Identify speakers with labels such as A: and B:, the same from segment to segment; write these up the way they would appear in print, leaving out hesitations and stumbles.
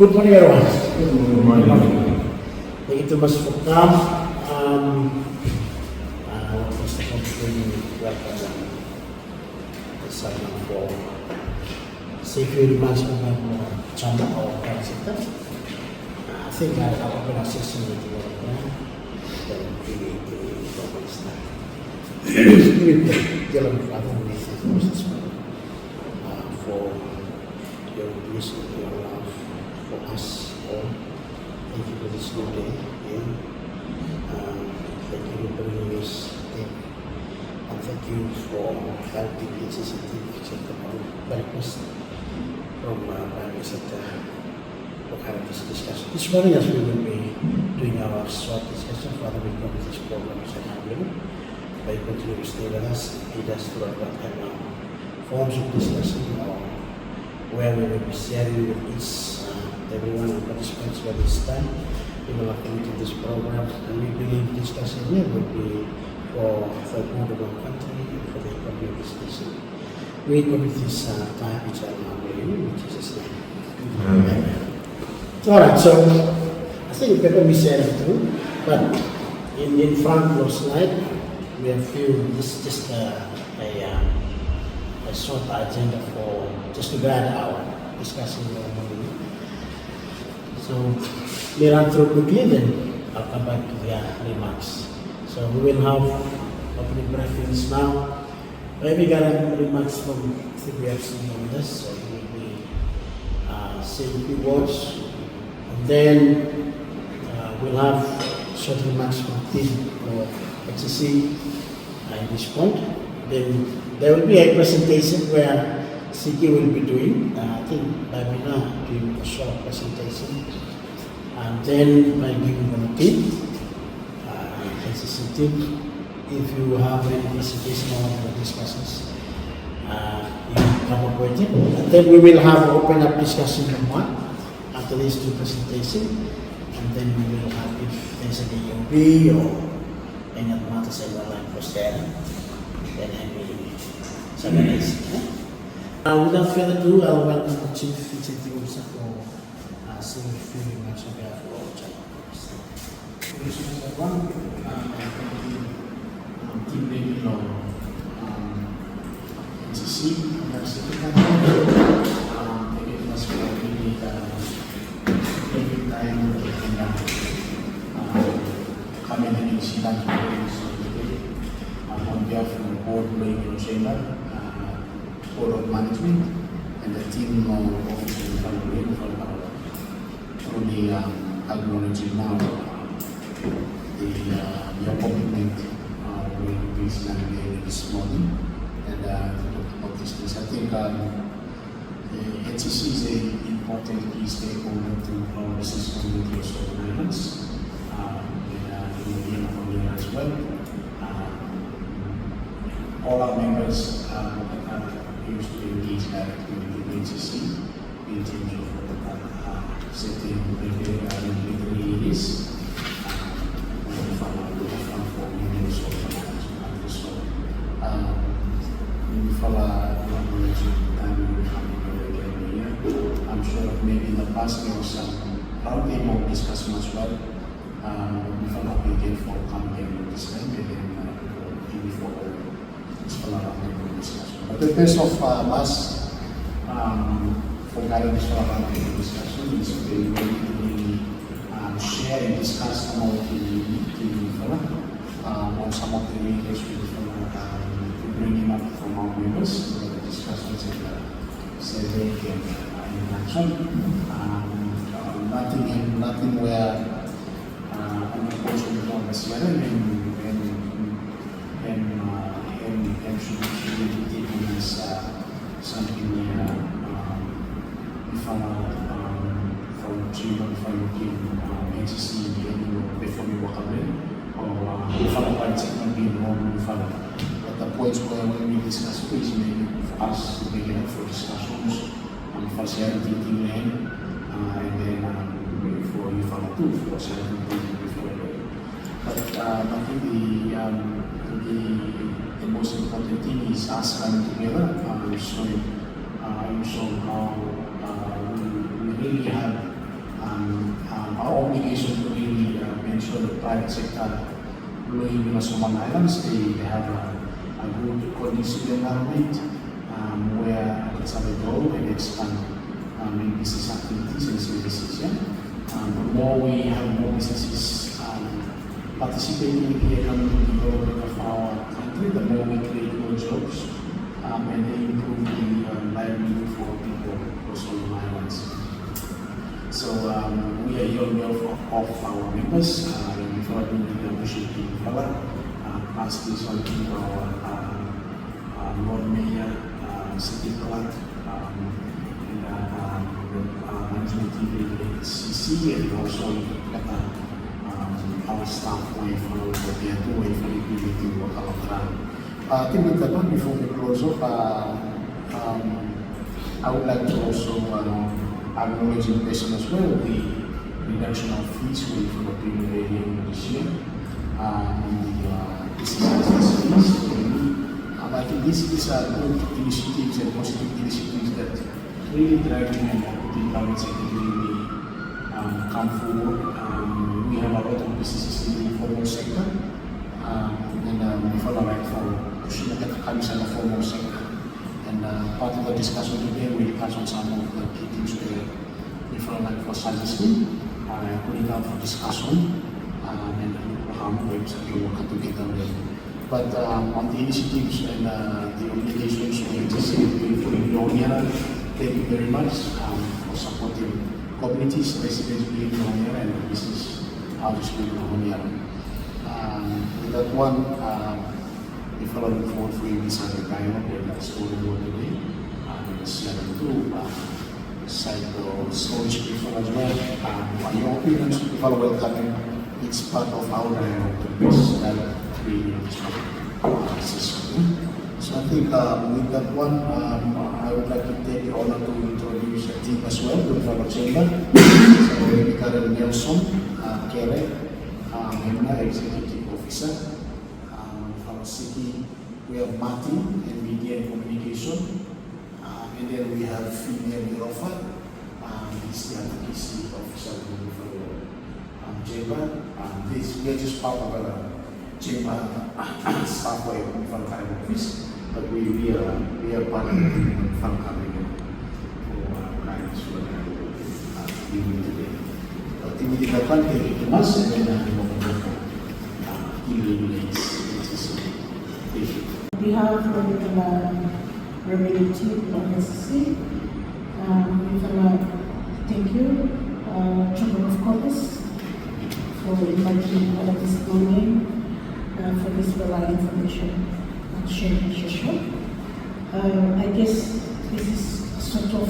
A: Good morning, everyone.
B: Good morning.
A: Thank you too much for come. First of all, really welcome Salman for safety remarks about China or Parasita. I think I'll open a session with you now. Then really probably start. Jalan Father with for your peace, your love for us all. Thank you for this good day. Thank you for bringing us in. And thank you for helping HCC to check the breakfast from private sector for having this discussion. This morning, as we will be doing our short discussion, Father will come with this program and handling. By continue to stay with us, lead us through what kind of forms of discussion or where we will be sharing with each everyone who participates for this time. We will according to this program, and we believe discussion here will be for the good of our country and for the economy of this nation. We commit this time which I now believe, which is Islam. Alright, so I think people will share it through, but in front of slide, we have few, this is just a short agenda for just to guide our discussion. So we run through quickly, then I'll come back to their remarks. So we will have opening briefings now. Maybe got remarks from, I think we have seen on this, so we will be saying a few words. And then we'll have short remarks from the team for HCC at this point. Then there will be a presentation where SICCI will be doing, I think by now, doing a short presentation. And then by giving them a tip, HCC tip, if you have any presentation or discussions, you can come up with it. And then we will have open up discussion from one after these two presentations. And then we will have, if there's an EOB or any other matters I would like to share, then I will summarize. Without further ado, I'll welcome the Chief Executive Officer for saying a few remarks on behalf of all Chinese.
C: Everyone, team leading of HCC, we are sitting at home. It was really taking time and coming and incident on behalf of the board, Blake Chamber, Board of Management, and the team of officers from the acknowledging now your commitment with this young this morning and about this things. I think HCC is an important key stakeholder to our business community of Southern Islands, in Honiara as well. All our members used to engage directly with the HCC in terms of setting regulatory areas. I'm sure maybe in the past there was some roundtable discussion as well. We found out again for coming this time and before this roundtable discussion. But the best of us for guiding this roundtable discussion is to really share and discuss some of the on some of the areas we bringing up from our members, the discussions and survey and action. Nothing where unfortunately on the CRM and should be taken as something from children from HCC before we walk away or if being wrong at the points where when we discuss things, maybe for us to make it up for discussions for sharing thinking and then for you follow too for sharing thinking before. But I think the most important thing is us coming together, showing how we really have our obligation to really ensure the private sector growing in the Solomon Islands, they have a good conducive environment where it's able to grow and expand in business activities and services. Yeah? The more we have more businesses participating in the economic development of our country, the more we create more jobs and they improve the livelihood for people also in Islands. So we are here on behalf of our members. We really appreciate the fellow. Pass this on to our Lord Mayor, City Clerk, and the management team at HCC, and also our staff way for what they are doing for the community work around. I think with that one, before we close up, I would like to also acknowledge in person as well the reduction of fees for the people area this year and the business fees. I think this is a good initiatives and positive initiatives that really drive the private sector to really come forward. We have a lot of businesses in the informal sector, and we follow like for pushing the economies in the formal sector. And part of the discussion today will touch on some of the key things where we follow like for SICCI, put it out for discussion, and how ways we work together with. But on the initiatives and the obligations we anticipate for Honiara, thank you very much for supporting communities, residents in Honiara and the business houses in Honiara. With that one, we follow the forward for you this other dialogue and that's all we want today. And side the storage people as well. On your opinions, we follow welcoming. It's part of our dialogue to this dialogue. So I think with that one, I would like to take the honor to introduce the team as well to our chamber. So we have Nelson, Kere, Honiara Executive Officer. From SICCI, we have Martin in Media and Communication. And then we have female Mirofa, he's the advocacy officer for chamber. We are just part of a chamber staff way from Canada office, but we are part of the from Canada for guidance for living today. But in the country, it must have been
D: We have the remaining team of SICCI. Thank you, Chamber of Commerce, for inviting all of this morning. For this reliable information sharing session. I guess this is sort of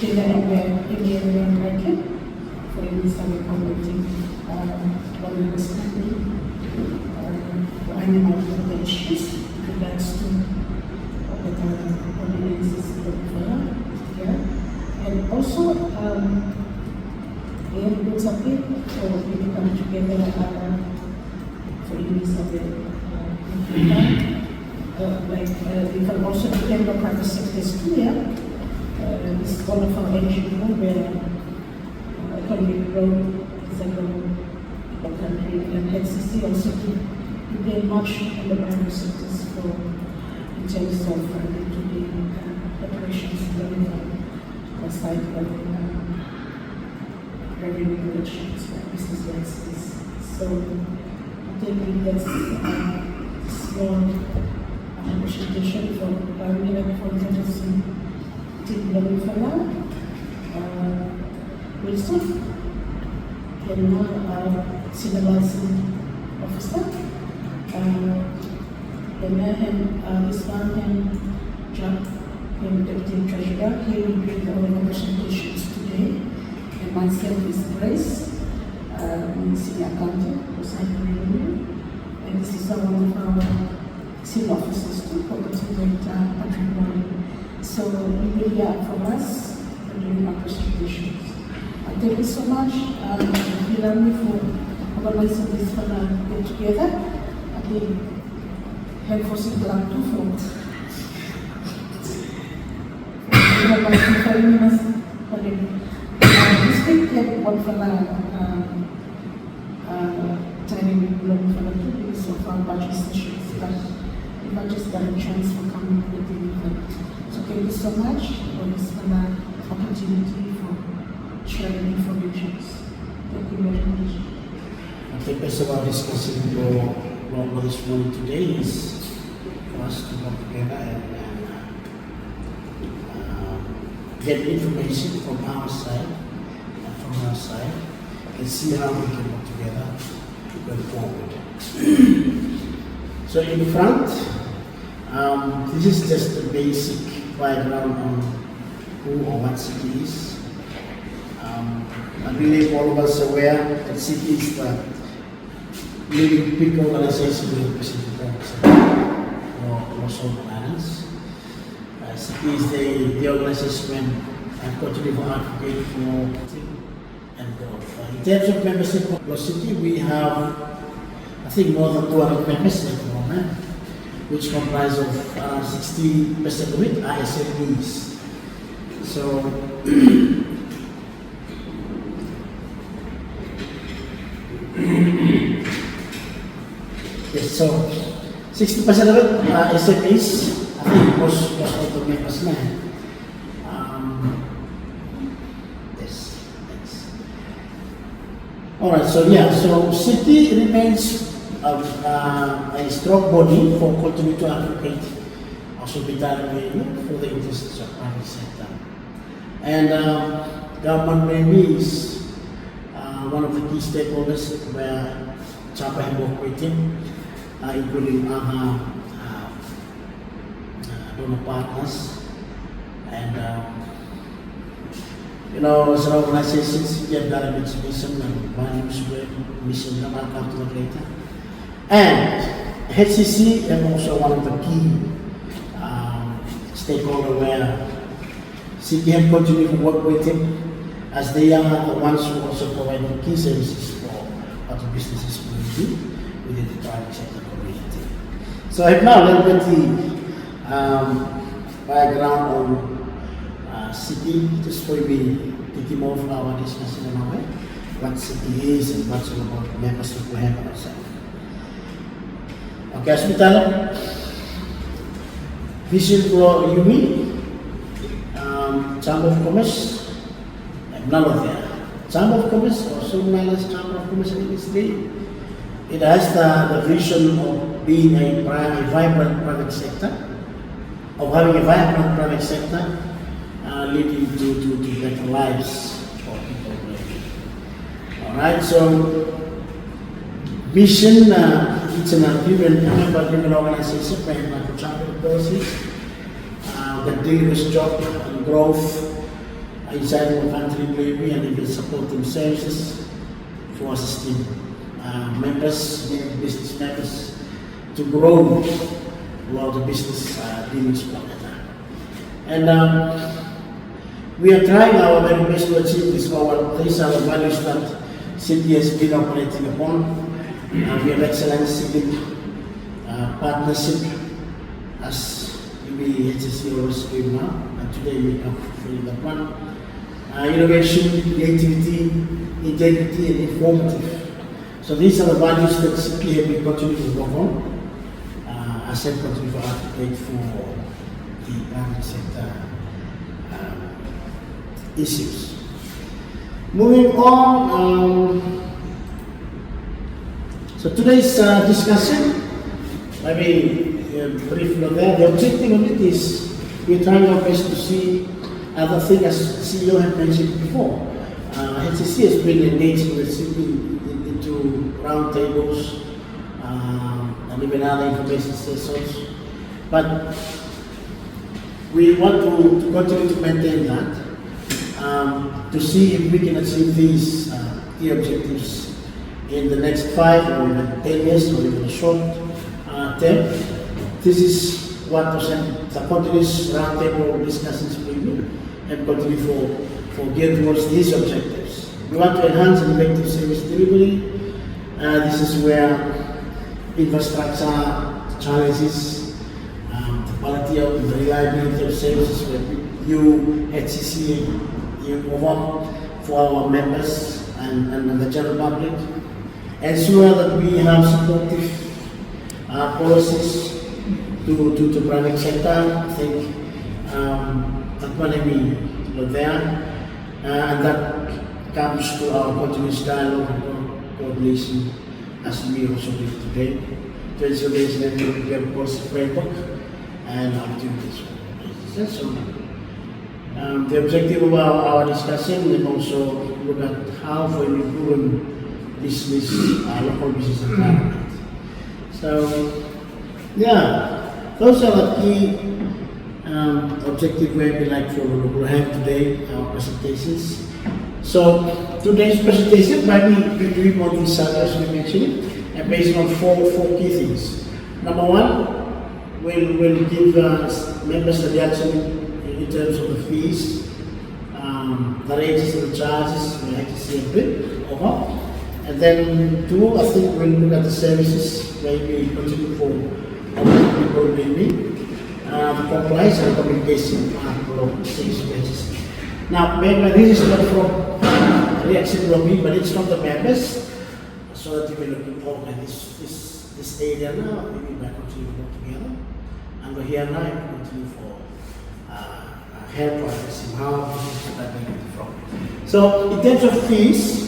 D: data area market for Minister commenting on understanding for animal issues with regards to the ordinances here. And also we have good support for people coming together for Elizabeth. We can also depend on private sectors too, yeah. This is one of our NGO where economic growth is a goal of the country, and HCC also depend much on the private sectors for in terms of day-to-day operations aside from revenue collections for business licenses. So I think that's small presentation from emergency team level for now. Wilson, senior licensing officer, Islam Jack, deputy treasurer. He will bring all the presentations today. And myself is Grace, senior accountant for cyber review. And this is one of our senior officers too, property data, patrimony. So you will hear from us during our presentations. Thank you so much, Hilary, for organizing this for get together. I think help for Siglam too for this week, one for belong for the because of our budget sessions, but the budget directions for coming with the event. So thank you so much for this opportunity for sharing information. Thank you very much.
A: I think that's about discussing what this morning today is for us to come together and get information from our side and from our side and see how we can work together going forward. So in front, this is just the basic background on who or what SICCI is. I believe all of us are aware that SICCI is the leading peak organization representing for household planners. SICCI is the organization and continue to advocate for and growth. In terms of membership of SICCI, we have, I think, more than 200 members at the moment, which comprise of around 60% of it are SMEs. So, yes, so 60% of it are SMEs. I think most of the members now. Yes, thanks. All right, so yeah, so SICCI remains a strong body for continuing to advocate hospitality for the interests of private sector. And government maybe is one of the key stakeholders where Chapa have worked with him, including other donor partners. And as an organization, we have got a mission and values, mission, I'll come to that later. And HCC is also one of the key stakeholders where SICCI have continued to work with him as they are the ones who also provide the key services for other businesses community within the private sector community. So I have now a little bit the background on SICCI, just for me taking more of our discussion on what SICCI is and what's all about membership we have ourselves. Okay, hospital, vision for UMI, Chamber of Commerce, none of them. Chamber of Commerce, also known as Chamber of Commerce and Industry, it has the vision of being a vibrant private sector, of having a vibrant private sector, leading to better lives for people. All right, so vision, it's an member-driven organization by micro-champion policies that deal with job and growth inside the country, maybe, and even supporting services for assisting members, business members, to grow while the business dealings together. And we are trying our very best to achieve this. These are the values that SICCI has been operating upon. We have excellence, civic partnership, as we HCC always do now, and today we are fulfilling that one. Innovation, creativity, integrity, and informative. So these are the values that SICCI have been continuing to work on. I said continue to advocate for the private sector issues. Moving on. So today's discussion, maybe briefly on that. The objective of it is we're trying our best to see other things, as CEO had mentioned before. HCC has been engaging with SICCI into roundtables and even other information sessions. But we want to continue to maintain that to see if we can achieve these key objectives in the next 5 or even 10 years or even a short term. This is what the continuous roundtable discussions will be and continue for geared towards these objectives. We want to enhance effective service delivery. This is where infrastructure challenges, the quality of the reliability of services where you, HCC, you provide for our members and the general public. ensure that we have supportive policies to private sector. I think that money we are there, and that comes to our continuous dialogue and coordination as we also did today. To ensure that we have policy framework and opportunities. So, the objective of our discussion is also look at how we improve business, local business environment. So, yeah, those are the key objective where we like to have today our presentations. So, today's presentation might be doing on these as we mentioned, and based on four key things. Number one, we'll give members the reaction in terms of the fees, the rates and the charges, we like to see a bit over. And then two, I think we'll look at the services, maybe continue for people maybe, the compliance and communication below 6 pages. Now, this is not from reaction from me, but it's from the members, so that you will look at this area now, maybe by continue to work together. And we're here now to continue for help addressing how this is benefit from. So, in terms of fees,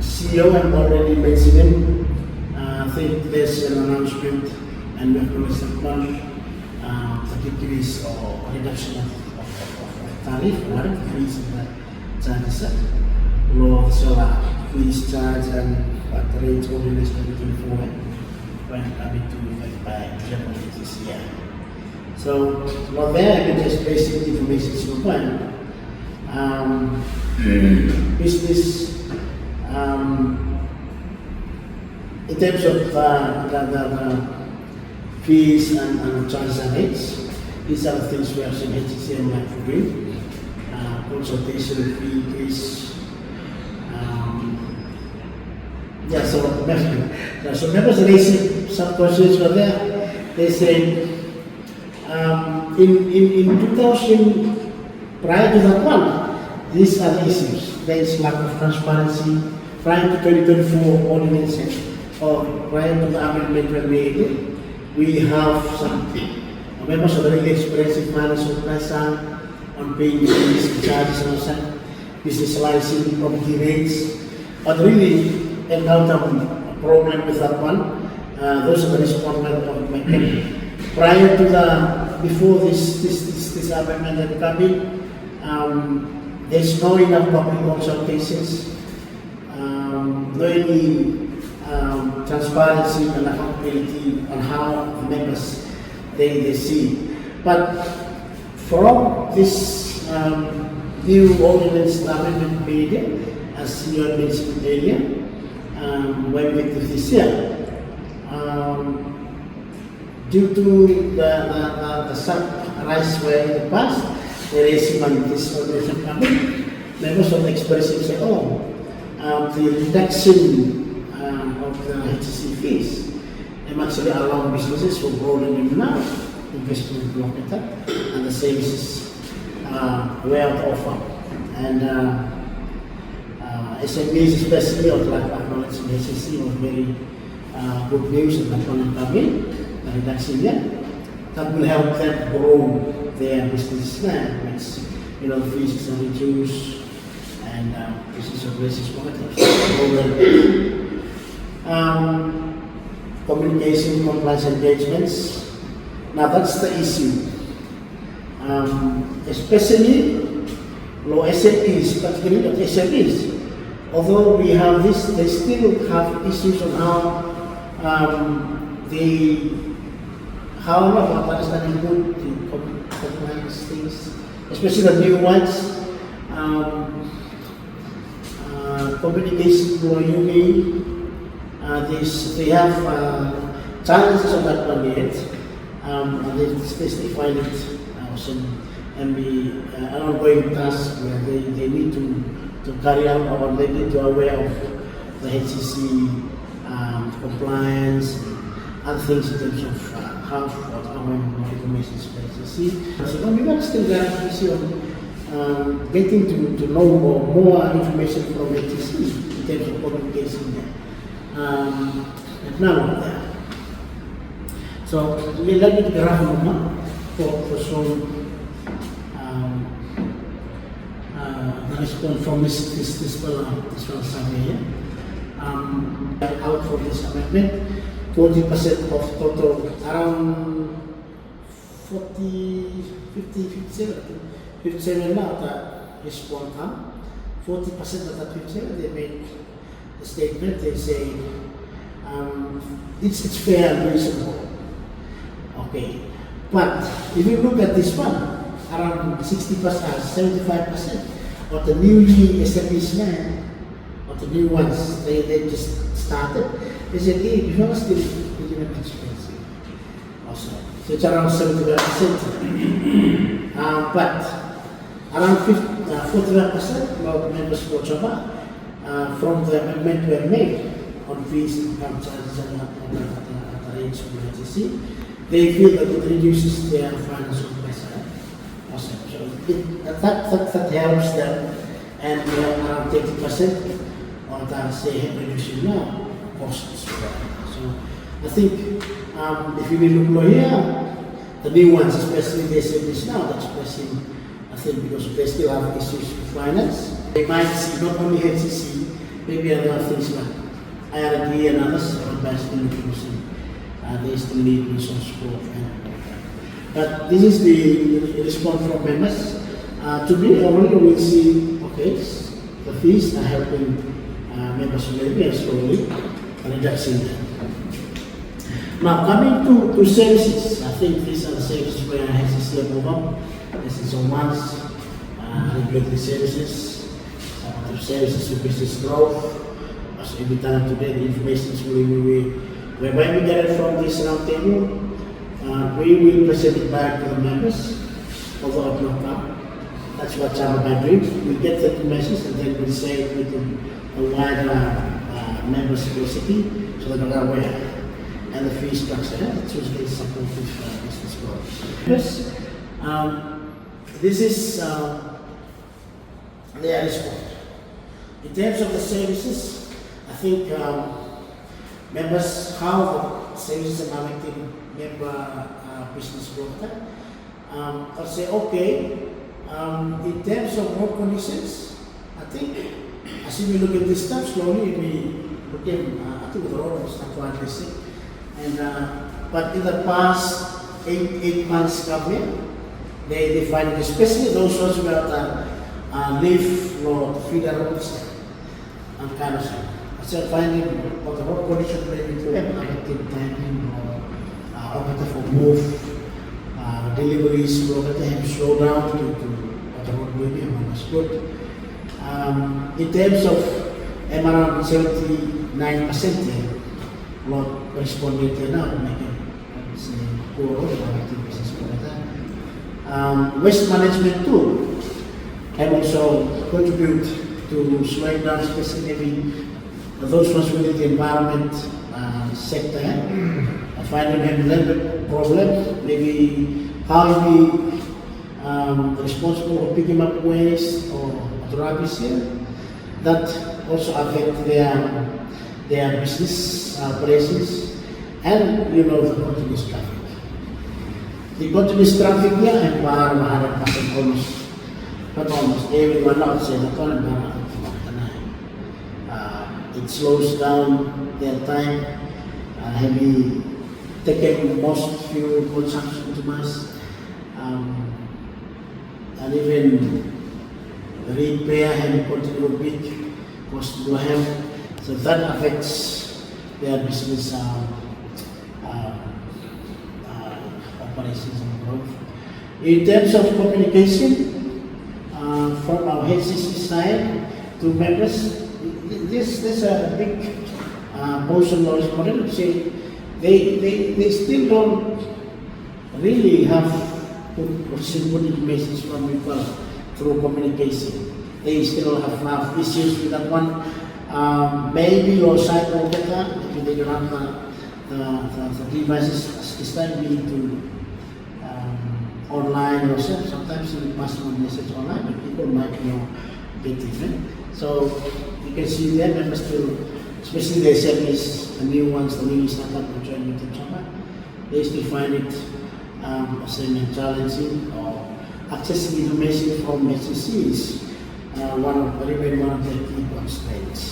A: CEO have already mentioned, I think there's an announcement and we have released one decrease or reduction of tariff, right? Fees and charges, lower solar fees charge and what rates will be 2024 when coming to effect by January this year. So, not there, I can just basic information so far. Business, in terms of the fees and charges and rates, these are the things we have seen HCC and like to do. Consultation fee is, yeah, so members raising some questions for there. They say, in 2000, prior to that one, these are the issues. There is lack of transparency. Prior to 2024 ordinance or prior to the amendment when made, we have some members of the really expensive management pressure on paying fees, charges and also business licensing, property rates, but really encounter a problem with that one. Those are the responsibility of my company. Prior to before this amendment had come in, there's no enough public consultations, no any transparency and accountability on how the members they see. But from this new ordinance amendment made, as you had mentioned earlier, when we did this year, due to the rise where in the past, there is when this ordinance coming, members of the expressing say, the reduction of the HCC fees and actually allow businesses to broaden them now, investment block it up, and the services were to offer. And SMEs especially, or like acknowledging HCC was very good news and that one coming, the reduction there. That will help them grow their business now, which, the fees are reduced and business operations markets. Communication, compliance engagements. Now that's the issue. Especially low SMEs, particularly not SMEs. Although we have this, they still have issues on how about understanding good the compliance things, especially the new ones. Communication for UV. They have challenges on that one yet. And they find it and be an ongoing task where they need to carry out or they need to be aware of the HCC compliance and things in terms of how our information is HCC. So we are still there to see getting to know more information from HCC in terms of communication there. And none of that. So let me graph for some the response from this one survey here. Out for this amendment, 40% of total, around 57 now that respond 40% of that 57, they make a statement, they say it's fair and reasonable. Okay, but if you look at this one, around 60%, 75% of the newly established land, of the new ones, they just started, they said, hey, before was still pretty much expensive. Also, so it's around 75%. But around 41% of members for Java from the amendment were made on fees, income charges, and other rates of HCC. They feel that it reduces their financial pressure. Also, so that helps them, and we have around 30% of that say reducing now costs. So I think if you will look here, the new ones, especially they say this now, that's pressing. I think because they still have issues with finance. They might see not only HCC, maybe other things like IRD and others, but still increasing. They still need resource for but this is the response from members. To be honest, we'll see, okay, the fees are helping members maybe and slowly reducing them. Now coming to services, I think these are the services where HCC move up. This is on ones, regulatory services, supportive services to business growth. As every time today, the information is when we get it from this round table, we will present it back to the members, although I've not come. That's what Chama by doing. We get the information and then we say it with a wider members capacity so that they are aware. And the fee structure, it's usually supportive business growth. Yes. This is their response. In terms of the services, I think members, how the services are affecting member business growth. I'll say, okay, in terms of road conditions, I think as we look at this stuff slowly, we became, I think the road was not quite basic. And but in the past 8 months coming, they find it, especially those ones who have leaf or feeder roads and kind of stuff. So finding what the road condition may be to them, affecting timing or better for move, deliveries, or better have slow down to what the road may be, was good. In terms of around 79% there, what responded to now, making poor road business for that. Waste management too have also contribute to slowing down, especially those ones within the environment sector. I find them have a little bit problem. Maybe how we responsible for picking up waste or rubbish here. That also affect their business operations and the continuous traffic. The continuous traffic here and 100% almost, not almost everyone outside the corner. It slows down their time, heavy, taking most fuel consumption to mass, and even repair and continue big cost to have. So that affects their business operations and growth. In terms of communication, from our HCC side to members, there's a big portion of respondents say they still don't really have good messages from people through communication. They still have enough issues with that one. Maybe your side will better if they don't have the devices as this time we need to online or so. Sometimes you pass on message online, but people might know a bit different. So you can see there members still, especially the SMEs, the new ones, the new startup who join with the Chapa, they still find it challenging or accessing information from HCC is one of the key constraints.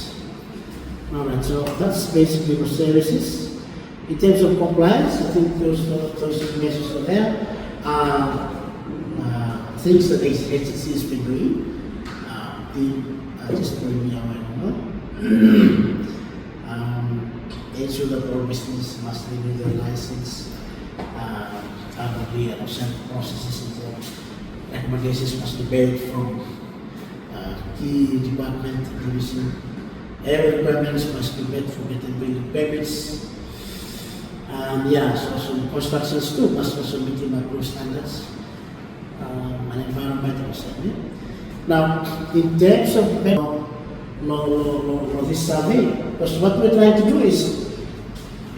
A: Alright, so that's basically the services. In terms of compliance, I think those measures are there. Things that HCC has been doing, just to be aware ensure that all business must renew their license, and certain processes involved. Recommendations must be made from key department division. Area requirements must be met for getting building permits. And so constructions too must also meet approved standards and environmental standards. Now, in terms of this survey, because what we're trying to do is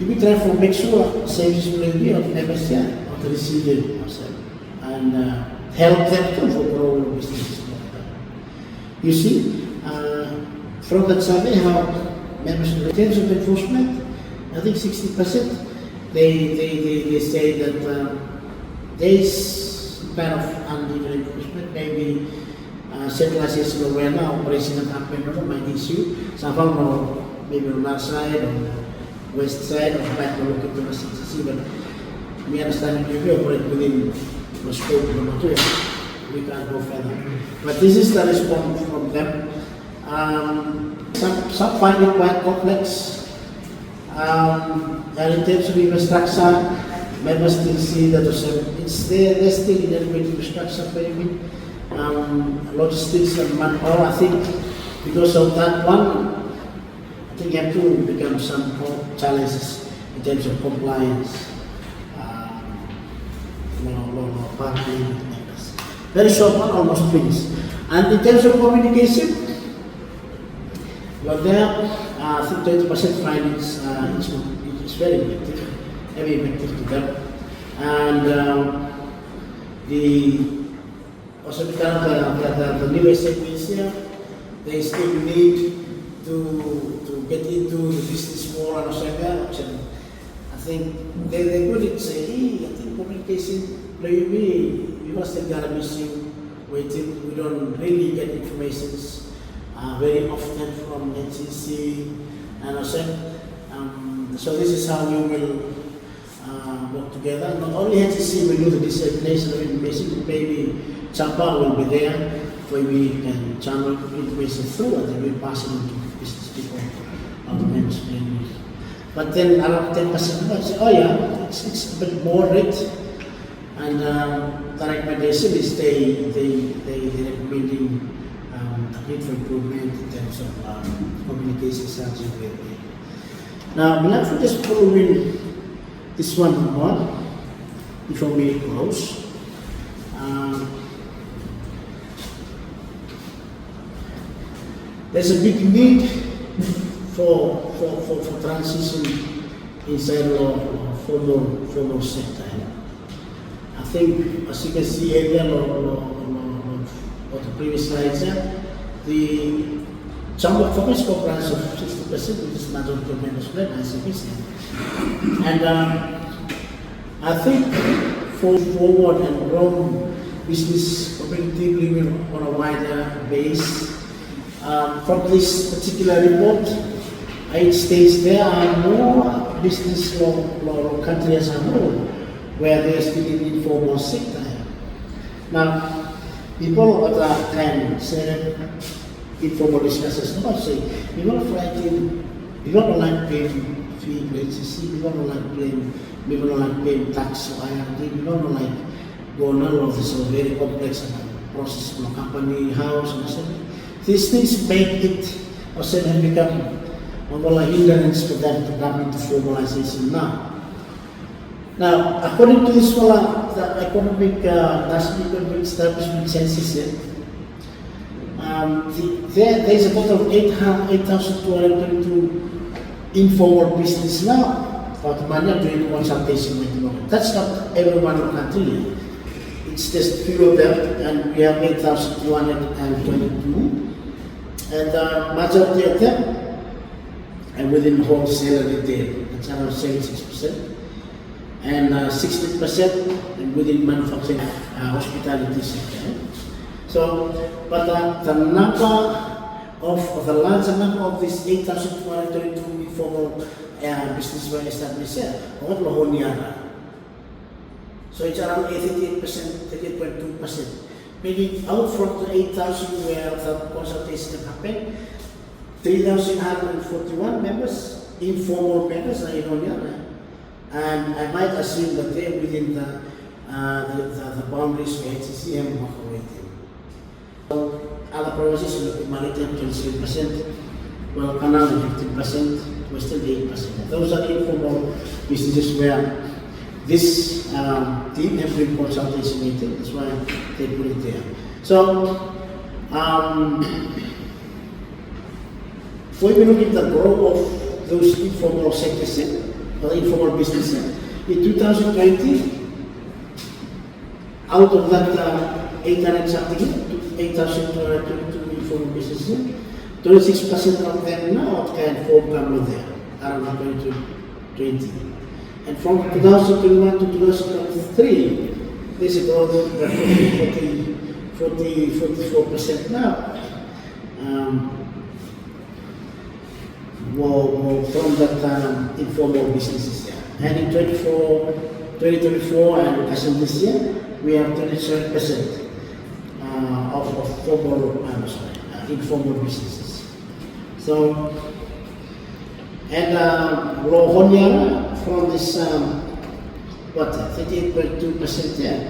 A: we try to make sure services will be of members here, of the receiver ourselves, and help them too for grow businesses. You see, from that survey, how members in terms of enforcement, I think 60%. They say that there is kind of uneven enforcement, maybe centralization of where now operation happening might issue. Somehow maybe on our side or west side or back to look at the SICCI, but we understand if we operate within the scope of the material, we can't go further. But this is the response from them. Some find it quite complex. And in terms of infrastructure, members still see that it's there, there's still a little bit infrastructure for you. Logistics and manpower, I think because of that one, I think you have to become some more challenges in terms of compliance, partnering with members. Very short one, almost finished. And in terms of communication, well there, I think 20% find it's very effective, very effective to them. And also because the new SMEs here, they still need to get into the business more and so I think they couldn't say, hey, I think communication, we must have got a missing waiting. We don't really get information very often from HCC and so this is how we will work together. Not only HCC will do the dissemination of information, maybe Chapa will be there, where we can channel information through and then we pass it on to business people on the mainstream. But then around 10% say, oh yeah, it's a bit more rate. And the recommendation is they recommending a need for improvement in terms of communication strategy. Now, we'll have to just follow in this one more before we close. There's a big need for transition inside our formal sector. I think, as you can see earlier on the previous slides, the Chamber of Commerce comprises of 60%, which is majority of members of ICPC. And I think forward and grow business competitively on a wider base. From this particular report, it states there are more business law countries as a whole where there is still an informal sector. Now, people at that time said informal discussions, not say, we want to fighting, we don't like paying fee to HCC, we don't like paying tax or IRD, we don't like going all of this very complex process from company, house, and so on. These things make it or have become a hindrance for them to come into formalization now. Now, according to this the economic national economic establishment census, there is a total of 8,222 informal business now. But many are doing consultation with them. That's not everyone in the country. it's just few of them, and we have 8,222, and majority of them are within wholesale and retail. That's around 76%, and 16% within manufacturing, hospitality sector. So, but the number of the larger number of these 8,222 informal businesses were established here, what was Honiara. So it's around 88%, 38.2%. Meaning out from the 8,000 where the consultation happened, 3,141 members, informal members are in Honiara. And I might assume that they're within the boundaries of HCC and operating. So other provinces look at Maritime 27%, well, Canal 15%, Western 8%. Those are informal businesses where this team have been consultation meeting, that's why they put it there. So, when we look at the growth of those informal sectors, or informal businesses, in 2020, out of that 800 something, 8,222 informal businesses, 26% of them now can form come there, around 2020. And from 2021 to 2023, there's a growth of 44% now. From that informal businesses there. And in 2024 and as of this year, we have 27% of formal, informal businesses. So, and Honiara from this, 38.2% there,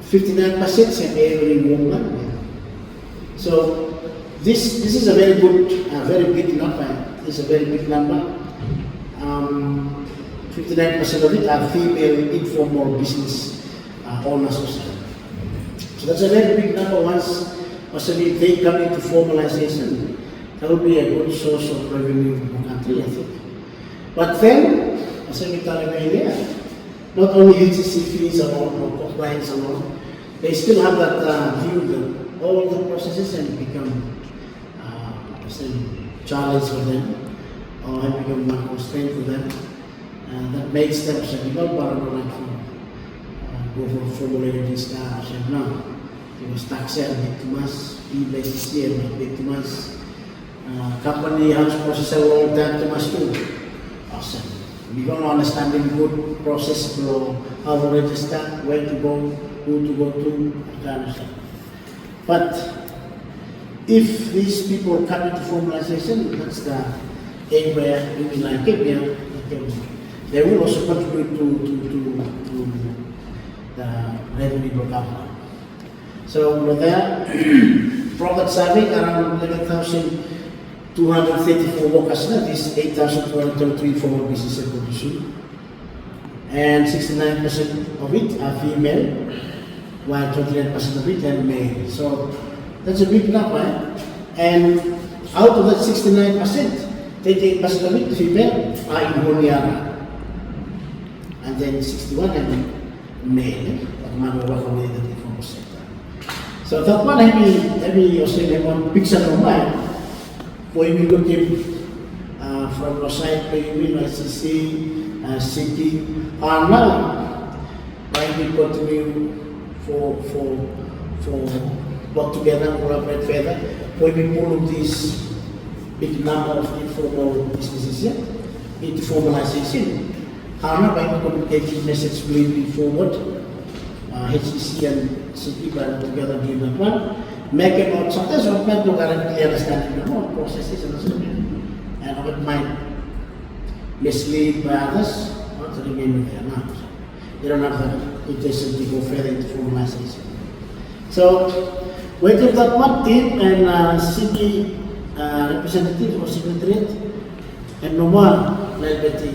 A: 59% have every woman. So, this is a very good, very big number. It's a very big number. 59% of it are female informal business owners. So that's a very big number. Once if they come into formalization, that will be a good source of revenue in the country, I think. But then, as I tell you earlier, not only HCC fees alone or compliance alone, they still have that view that all the processes have become challenge for them, or have become one constraint for them. That makes them say, go for formulating this now. Because tax are big too much, e-basis here big too much. Company has processed a long time too much too. Awesome. We don't understand the good process for how to register, where to go, who to go to, kind of stuff. But if these people come into formalization, that's the aim where we will like it, they will also contribute to the revenue per capita. So there, from that survey, around 11,234 workers, this 8,233 formal business production, and 69% of it are female, while 29% of it are male. So that's a big number, and out of that 69%, 38% of it female are in Honiara, and then 61 are male, but man will work away the informal sector. So that one, every Australian one picture of mine, when we look in from the side, SICCI, SICCI, are now trying to continue for work together, collaborate further. When we pull these big number of informal businesses here into formalization, how now by communicating message moving forward, HCC and SICCI by together doing that one, make it out sometimes not meant to currently understanding the whole processes and so on. And of it might mislead by others, not to remain with their now. They don't have the intention to go further into formalization. So, we took that one team and SICCI representative or secretariat, and Nomar led by the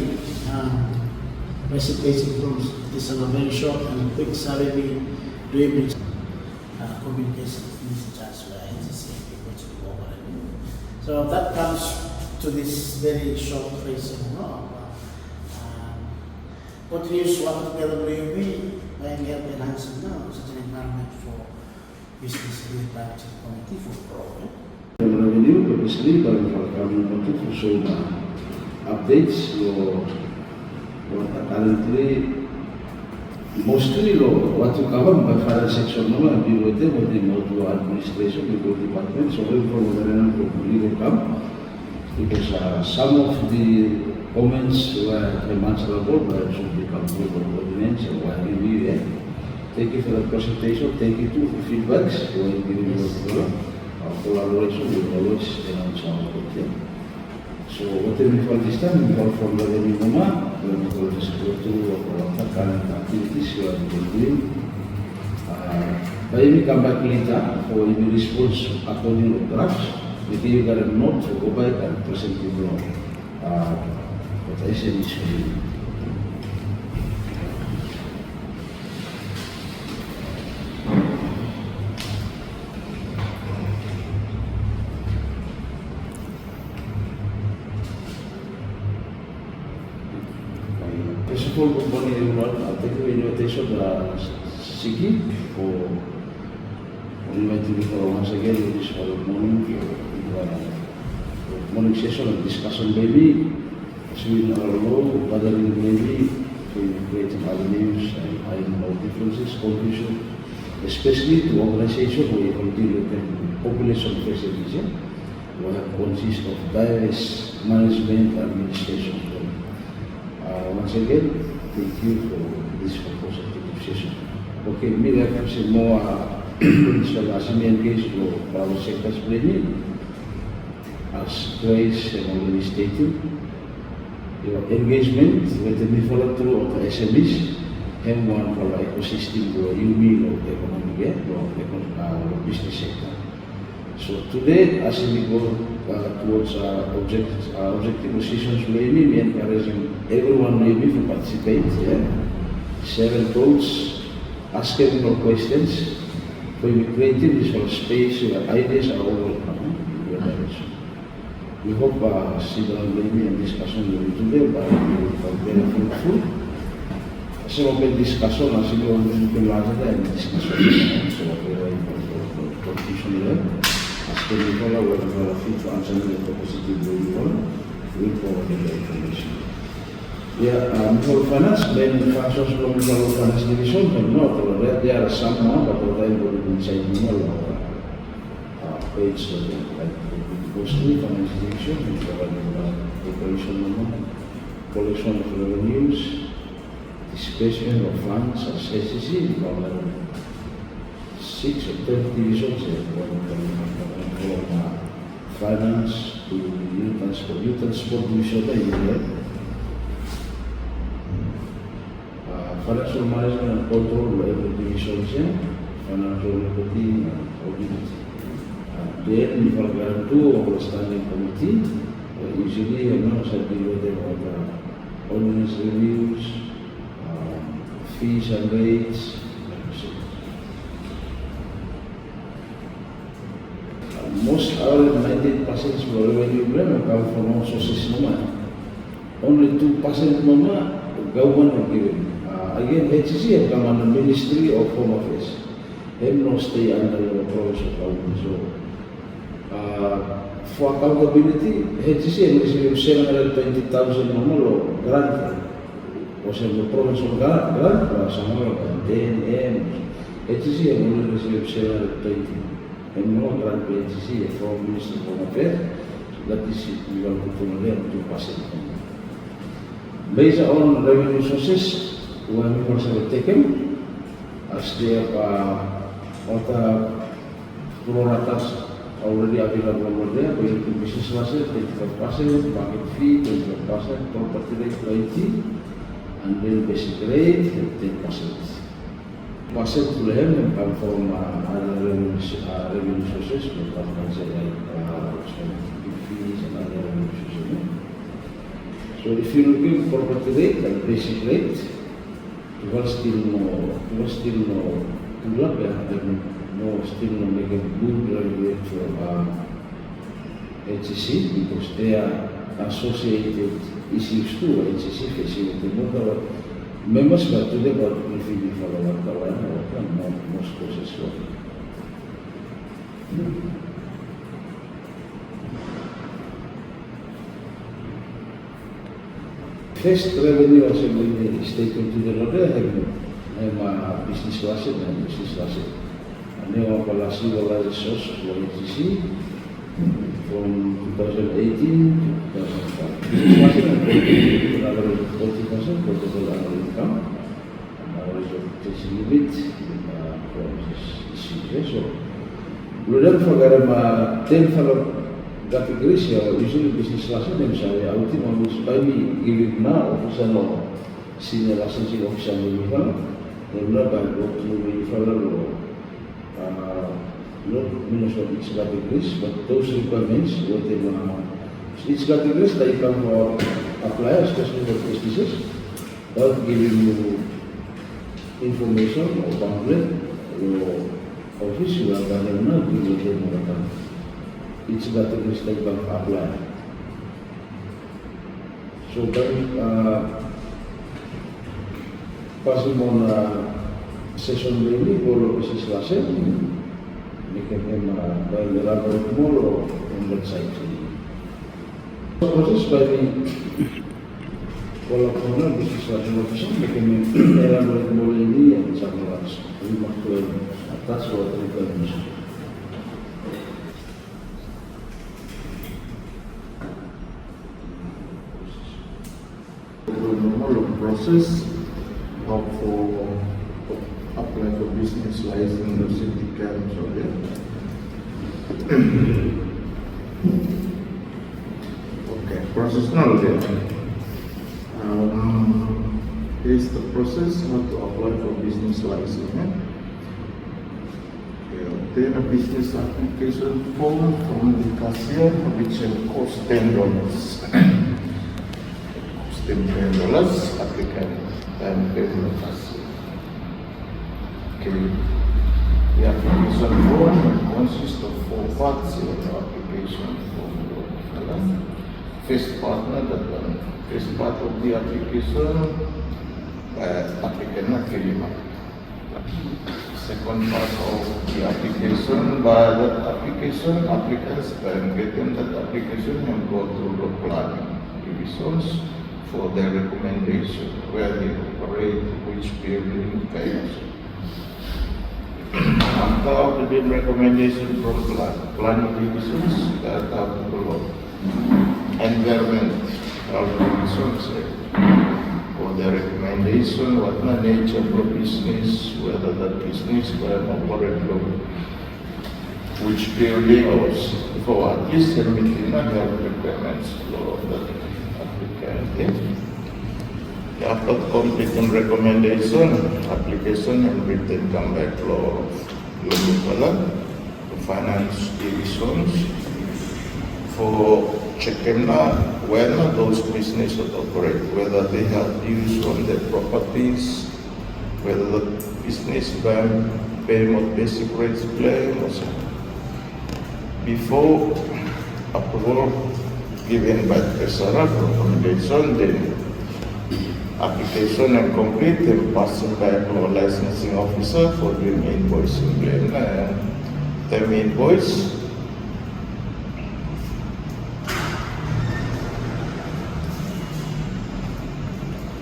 A: presentation from this is a very short and quick survey doing communication charge by HCC. So that comes to this very short phrase What we use work together with when we have enhanced now such an environment for business with private committee for program.
B: Revenue, obviously, but we have come to show updates or what are currently mostly what you cover by finance section no and be with them with the module administration because department so we from the legal come because some of the comments were answerable but should become ordinance and why we thank you for the presentation, thank you too for feedbacks when giving your collaboration with always announce our content. So whatever we call this time, we call from the revenue moment, when we call this go to our current activities we are doing. But if we come back later for any response according to drafts, we give you a note to go back and present you what I said initially. First of all, good morning everyone. Thank you for the invitation to SICCI for inviting me for once again in this morning session of discussion maybe between our law, gathering maybe creating avenues and finding out differences, confusion, especially to organization where you continue with population facilities, where consist of diverse management and administration. Once again, thank you for this proposal session. Okay, me have some more engaged for private sectors planning. As Grace and already stated, your engagement with the follow through of the SMEs and one for the ecosystem or UMI of the economic or business sector. So today, as we go towards objective decisions, maybe we encouraging everyone maybe to participate, share thoughts, ask more questions, for be creative, this whole space, your ideas are all welcome. We hope sit down maybe and discussion will be today, but we will be very fruitful. So open discussion, as you know, we will larger and discussion, so very important confusion there. As per the follow, we will fit to answer the positive way you want, we will forward the information. For finance, then functions from the finance division, but not there are some more, but what I will inside the page like mostly finance division, we provide operation collection of revenues, disbursement of funds as SICCI, 6 or 10 divisions from finance to youth transport division. Financial management and control every division, financial reporting and audit. Then we have 2 of the standing committee. Usually, I deal with them on ordinance reviews, fees and rates. Most our 98% of revenue come from all sources. Only 2% government are given. Again, HCC have come under Ministry of Home Affairs. They no stay under the province of government. So, for accountability, HCC received 720,000 normal grant. Was in the province of grant, some more than 10 HCC have only received 720. And no grant by HCC from Ministry of Home Affairs. So that is we are going to 2%. Based on revenue sources, when we also taken as they have proratas already available over there, we have business license 25%, market fee 25%, property rate 20%, and then basic rate 10%. Percent to them come from other revenue sources, but like fees and other revenue sources. So if you look at property rate and basic rate, you will still know make a good rate for HCC because they are associated issues to HCC facility. members but today but if you follow kawan most process work. First revenue assembly statement to the order have business class and business class. And then our policy was resource for HCC from 2018 to 2005. Business class and average 40% total annual income. And average of this limit from this issue. So, Lula for 10 fellow categories, usually business class and misalnya ultima mus by me giving now officer no senior licensing officer no fellow Lula by go to me fellow not minus of each categories but those requirements whatever each categories they come for apply especially for businesses without giving you information or pamphlet or office you are going to give you more. Each category type of apply. So passing on session daily or business lesson, make them by elaborate more or on that side. So process by the color business lesson officer, make them elaborate more and something else. We must learn. That's what the requirements.
E: Normal process of apply for business license or city council. Okay, process now there. Here's the process how to apply for business license. Obtain a business application form from the cashier which will cost $10. $10 applicant and payment cashier. Okay. The application form consists of 4 parts in the application form. First part of the application applicant not fill up. Second part of the application, by that application, applicants can get in that application and go through the planning divisions for their recommendation, where they operate, which building, kind. After the recommendation from planning divisions, that have to follow environment divisions. For the recommendation, what the nature of the business, whether the business can operate which buildings, for at least meeting the requirements for the applicant. After completing recommendation, application and written come back to finance divisions for checking whether those businesses operate, whether they have use on their properties, whether the business pay more basic rates claim or so. Before approval given by the SRF recommendation, then application and complete and passing by to a licensing officer for doing invoicing. Then the invoice.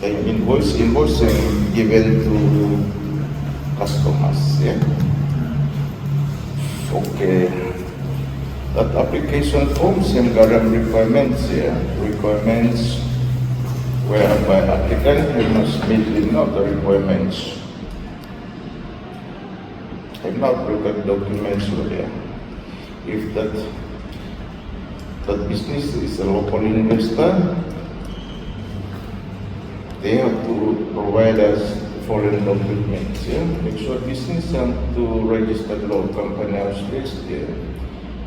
E: Invoicing given to customers. Yeah. Okay. That application form same requirements. Yeah. Requirements whereby applicant must meet the requirements. Have not prepared documents there. If that business is a local investor, they have to provide us foreign documents. Yeah? Make sure business have to register law company house based there.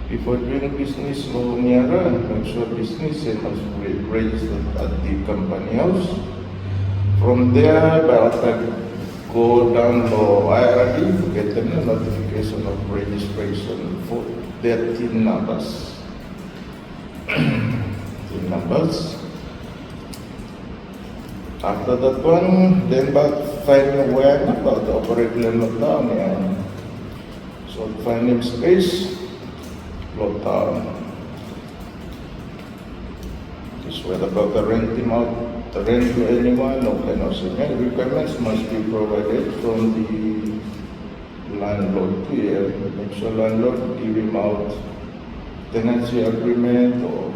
E: Before doing business law Honiara, make sure business must be registered at the company house. From there, by the time go down to IRD, get them a notification of registration for their TIN numbers. TIN numbers. After that one, then about finding where about the operating lockdown. Yeah. So finding space, lockdown. This what about the renting out, the rent to anyone, or kind of thing. Requirements must be provided from the landlord here. Make sure landlord give him out tenancy agreement or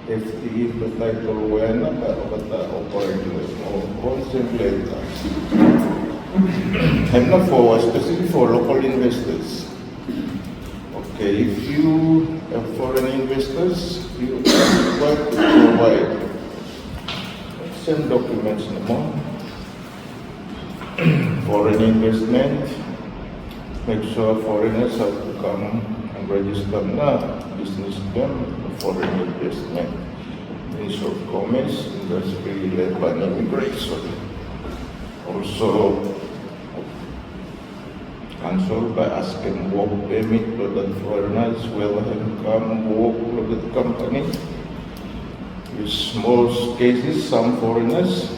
E: FTE, the title when but the operator or concentrate. And not for specifically for local investors. Okay, if you have foreign investors, you are required to provide same documents no more. Foreign investment, make sure foreigners have to come and register now. Business them, foreign investment, Ministry of Commerce, Industry, Labor and Immigration. Also, cancel by asking work permit for the foreigners will come work for the company. In small cases, some foreigners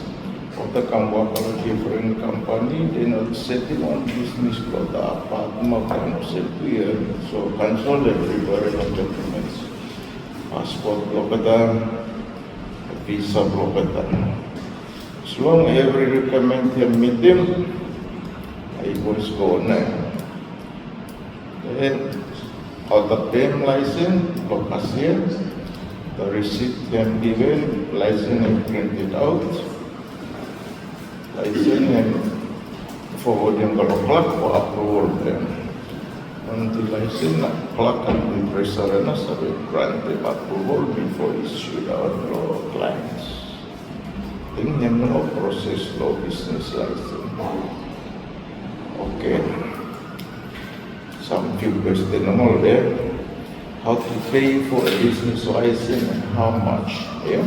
E: also can work for a different company, they not setting on business for the apartment kind of year. So cancel everybody of documents. Passport blockada, visa blockada. As long as every requirement can meet them, I was go now. Then out of them license, location, the receipt can be given, license and printed out. License and forwarding the clerk for approval them. And the license clerk and the treasurer will grant the approval before issued out to clients. Then they no process law business license. Okay. Some few questions normal there. How to pay for a business license and how much? Yeah.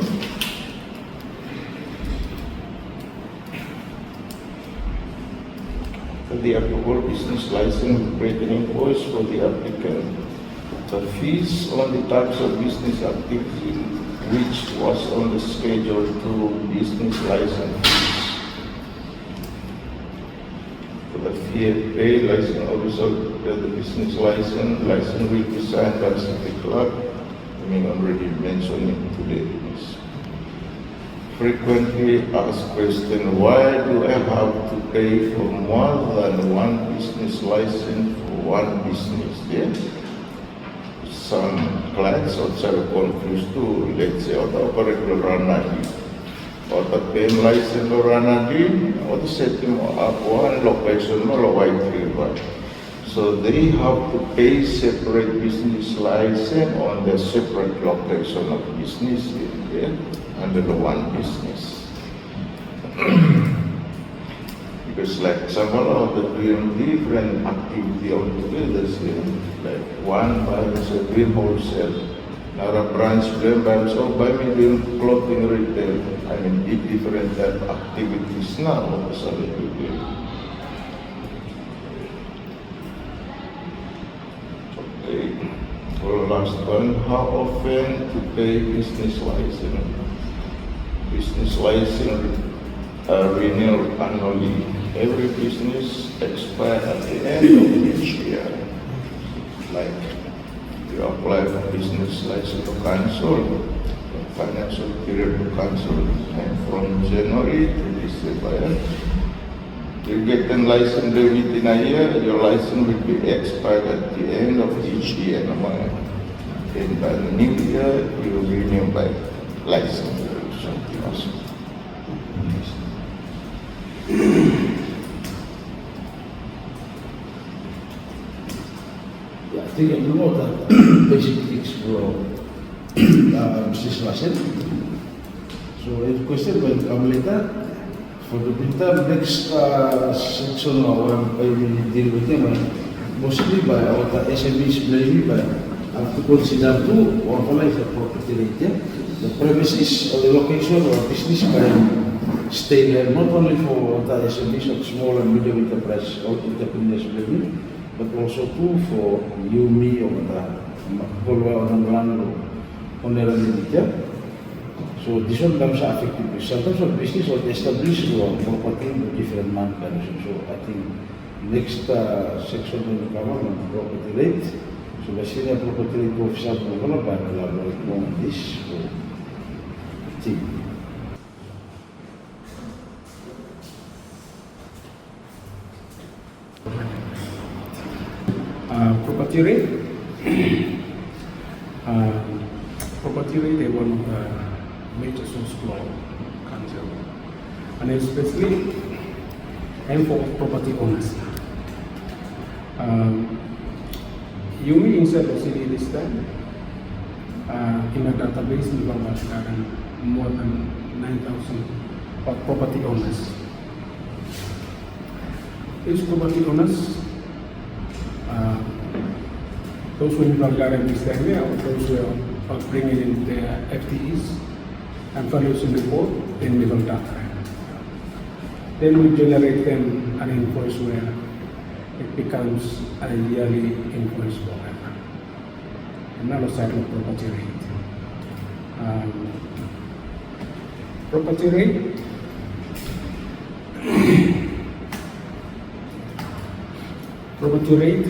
E: The approval business license will create an invoice for the applicant. The fees on the types of business activity which was on the schedule to business license fees. For the fee pay license officer, the business license will be signed by the clerk. I mean already mentioned it today. Frequently asked question, why do I have to pay for more than one business license for one business? Yeah? Some clients also confused too, let's say, or the operator Ranadi, or the pen license or Ranadi, or the setting up one location or white river. So they have to pay separate business license on the separate location of business. Yeah? Under the one business. Because like example of the doing different activity altogether, like one by doing wholesale, another branch doing by himself, by me doing clothing retail. I mean different type of activities now also we do. Okay. For the last one, how often to pay business license? Business license renewed annually. Every business expires at the end of each year. Like you apply for business license to cancel, financial period to cancel, and from January to December, you get a license within a year. Your license will be expired at the end of each year. And by the new year, you renew by license.
B: Yeah, I think you know that basic things for business license. So if question will come later. For the meantime, next section I will deal with them mostly by our SMEs maybe by to consider to organize the property rate. The premises or the location or business can stay there not only for the SMEs of small and medium enterprise or entrepreneurs maybe, but also too for you, me, or the Honiara or Honiara. So this one comes affected. Sometimes of business or established property in different month condition. So I think next section will cover on property rate. So basically property rate officer will elaborate more on this. So think.
F: Property rate. Property rate is one of the major source flow council, and especially and for property owners. You may insert the city this time in a database in Bangladesh more than 9,000 property owners. These property owners, those who in Bangladesh this time, those who are bringing in their FTEs and valuation report in middle data. Then we generate them an invoice where it becomes a yearly invoice forever. Another side of property rate. Property rate. Property rate,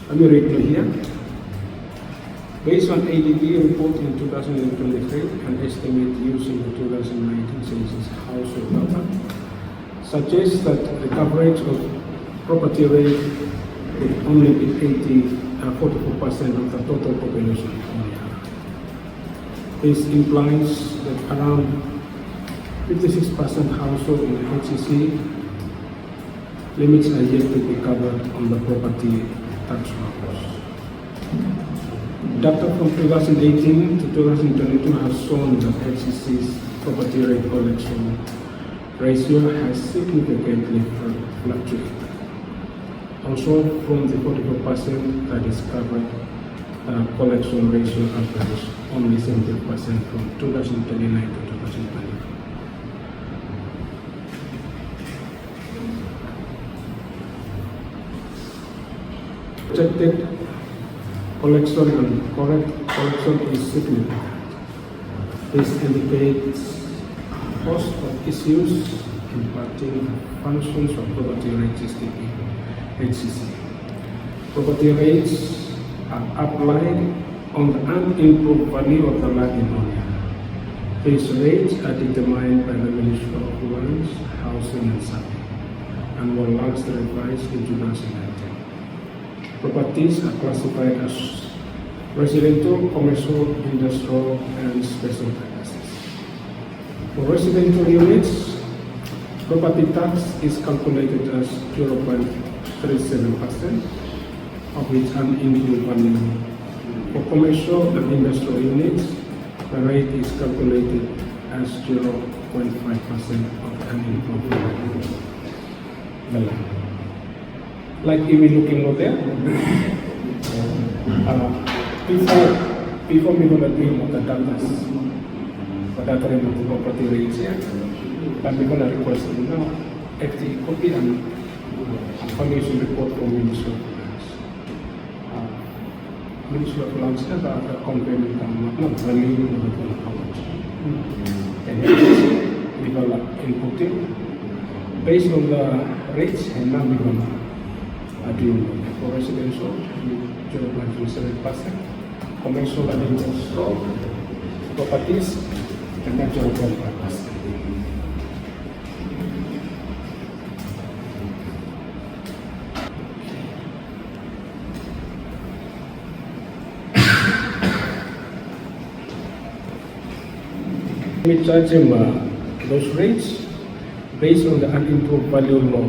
F: let me read to here. Based on ADB report in 2023 and estimate using the 2019 census household data, suggests that the coverage of property rate would only be 44% of the total population of Honiara. This implies that around 56% household in the HCC limits are yet to be covered on the property tax rolls. Data from 2018 to 2022 has shown that HCC's property rate collection ratio has significantly fluctuated. Also, from the 44% that is covered, collection ratio averaged only 70% from 2029 to 2024. Projected collection and correct collection is significant. This indicates cost of issues impacting functions of property rate system in HCC. Property rates are applied on the unimproved value of the land in Honiara. These rates are determined by the Ministry of Lands, Housing and Survey and were last revised in 2019. Properties are classified as residential, commercial, industrial, and special purposes. For residential units, property tax is calculated as 0.37%, of which unimproved value. For commercial and industrial units, the rate is calculated as 0.5% of unimproved value. Like if we looking over there, before we gonna deal with the data, the property rates here, but we're gonna request now FT copy and valuation report from Ministry of Lands. Ministry of Lands has a company not value of how much. And we gonna input it based on the rates, and now we're gonna for residential 0.37%, commercial and industrial properties, and then 0.5%. We charge him those rates based on the unimproved value law.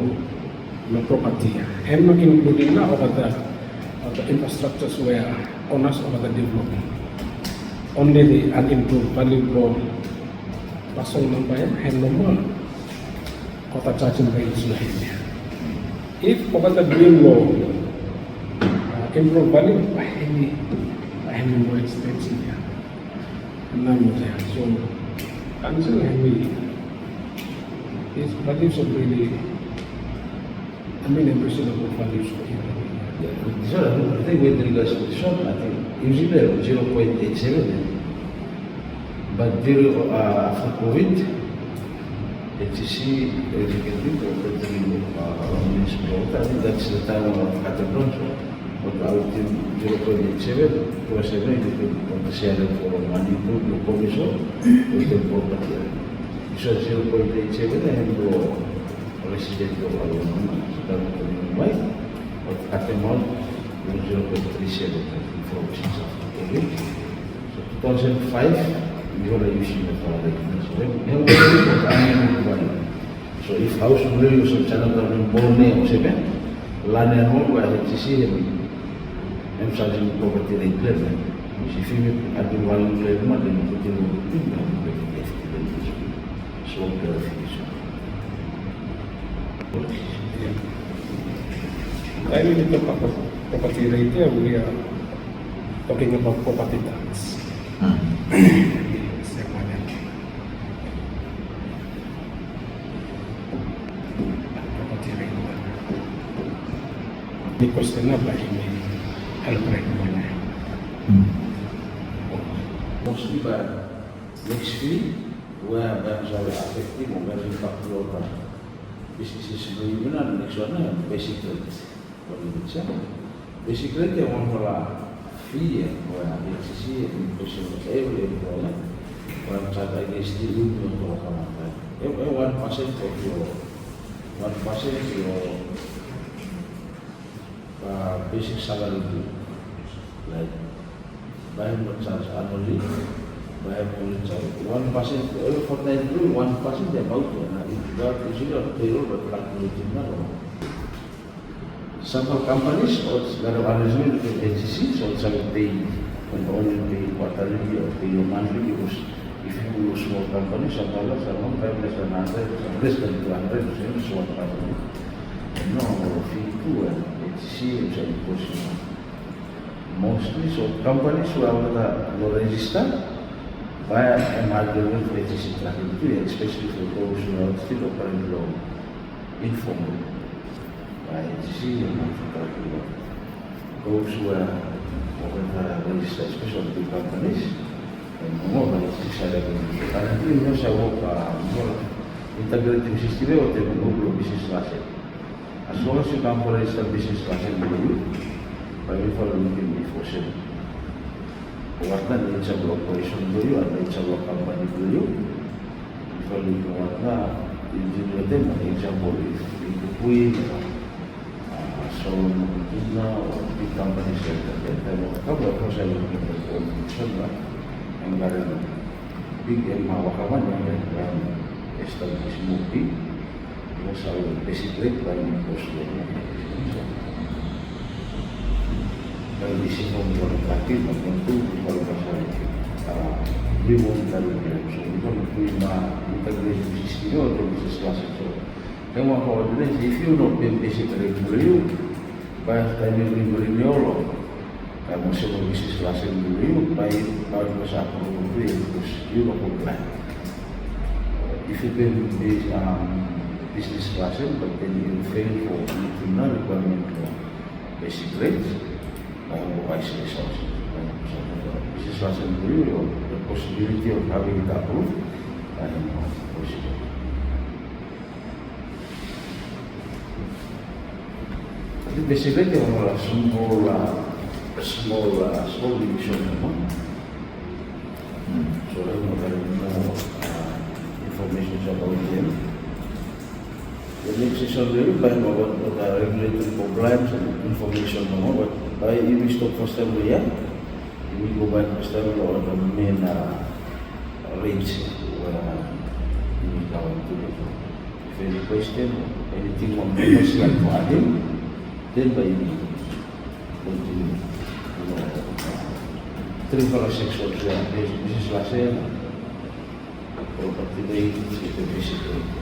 F: No property, and not including now over the infrastructures where owners over the development. Only the unimproved value law pasal namanya hand number kota charging rates lainnya. If over the green law improved value, ini more expensive ya. Namanya so council heavy. These values are really impression of values for you.
B: This one, I think with regards to this one, I think usually 0.87. But during after COVID, HCC executive of the municipal, I think that's the time of Catablanca. But our team 0.87 was a very good share for money group, no commission, with the property. So 0.87 and go resident of our wife, but Catablanca 0.37 information of COVID. So 2005. You are using the so if house really was a channel of Borneo or seven, land and home where HCC and charging property rate level. If you have been one level, then put in so clarification.
F: I mean, the property rate here, we are talking about property tax. Because the number may help right now.
B: Mostly by next fee, where banks are affecting or very capital businesses even and next one basic rate. What do you say? Basic rate they want for a fee where HCC imposition of every employer. One child I guess the union or come 1% of your 1% of your basic salary too. Like buy no charge annually, buy only charge 1% every fortnight rule 1% about that is not payroll but calculating now. Some companies or there are arrangement with HCC so it's a pay and only pay quarterly or pay monthly because if you use small companies sometimes around 5 less than 100, less than 200 so one company. No fee too HCC is impossible. Mostly, so companies who have the register by an agreement with HCC tracking, especially for those who are still operating low, informal by HCC and tracking. Those who are registered, especially big companies, and more than HCC. Currently, we also have more integrated system of the global business license. As long as you come for registered business license with you, private for looking before sale. What not needs a operation for you and needs a company for you. Before looking what not, you do them an example if you queen so now big companies like that. I will cover because I will give the condition and big and Mawakaman and establish movie. Because I will basically try to post kalau di sini orang laki tentu kalau pasal we won't tell you so we don't prima integration system atau business class so yang mau if you not been basically for you by the time you bring your kamu semua business class you by baru masa aku because you don't plan if you been business class but then you fail for no requirement for basic rates wise resources. Business class you the possibility of having it approved and possible. Jadi basically dia malah small division memang. So I don't know information about them. The next session really by about the regulatory compliance and information more, but by if we stop first time here, we go back first time or the main rates where we come to the if any question or anything on the first like for him, then by continue. Triple sexual this is last year property rate is the basic rate.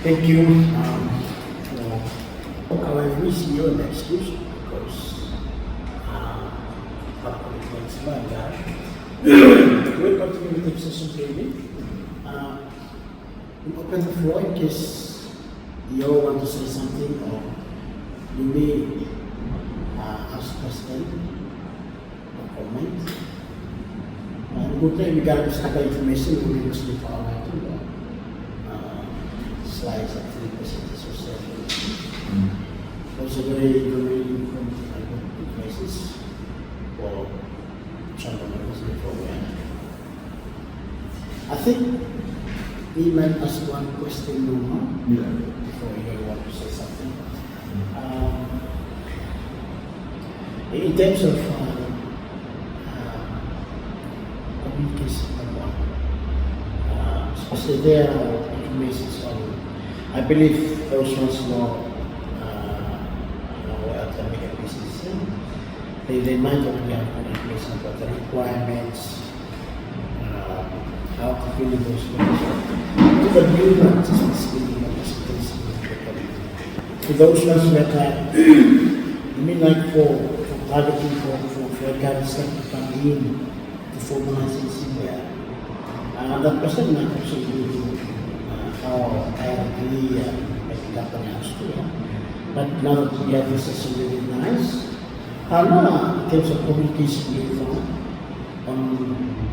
A: Thank you. I will miss you an excuse because we'll continue with the session clearly. We'll open the floor in case you all want to say something, or you may ask question or comment. Good thing we got this type of information, we'll be listening for our slides at 3% or 7. Also very important places for chamber members before we end. I think we might ask one question more before you want to say something. In terms of communication, especially there are information on, I believe those ones know what the make business. They might already have information about the requirements, how to fill in those forms. To the new ones, to those ones that I mean, like for targeting for guys that come in to formalize in Syria. That person might also do how I agree at the company has to. But now that we have this session really nice, in terms of communication with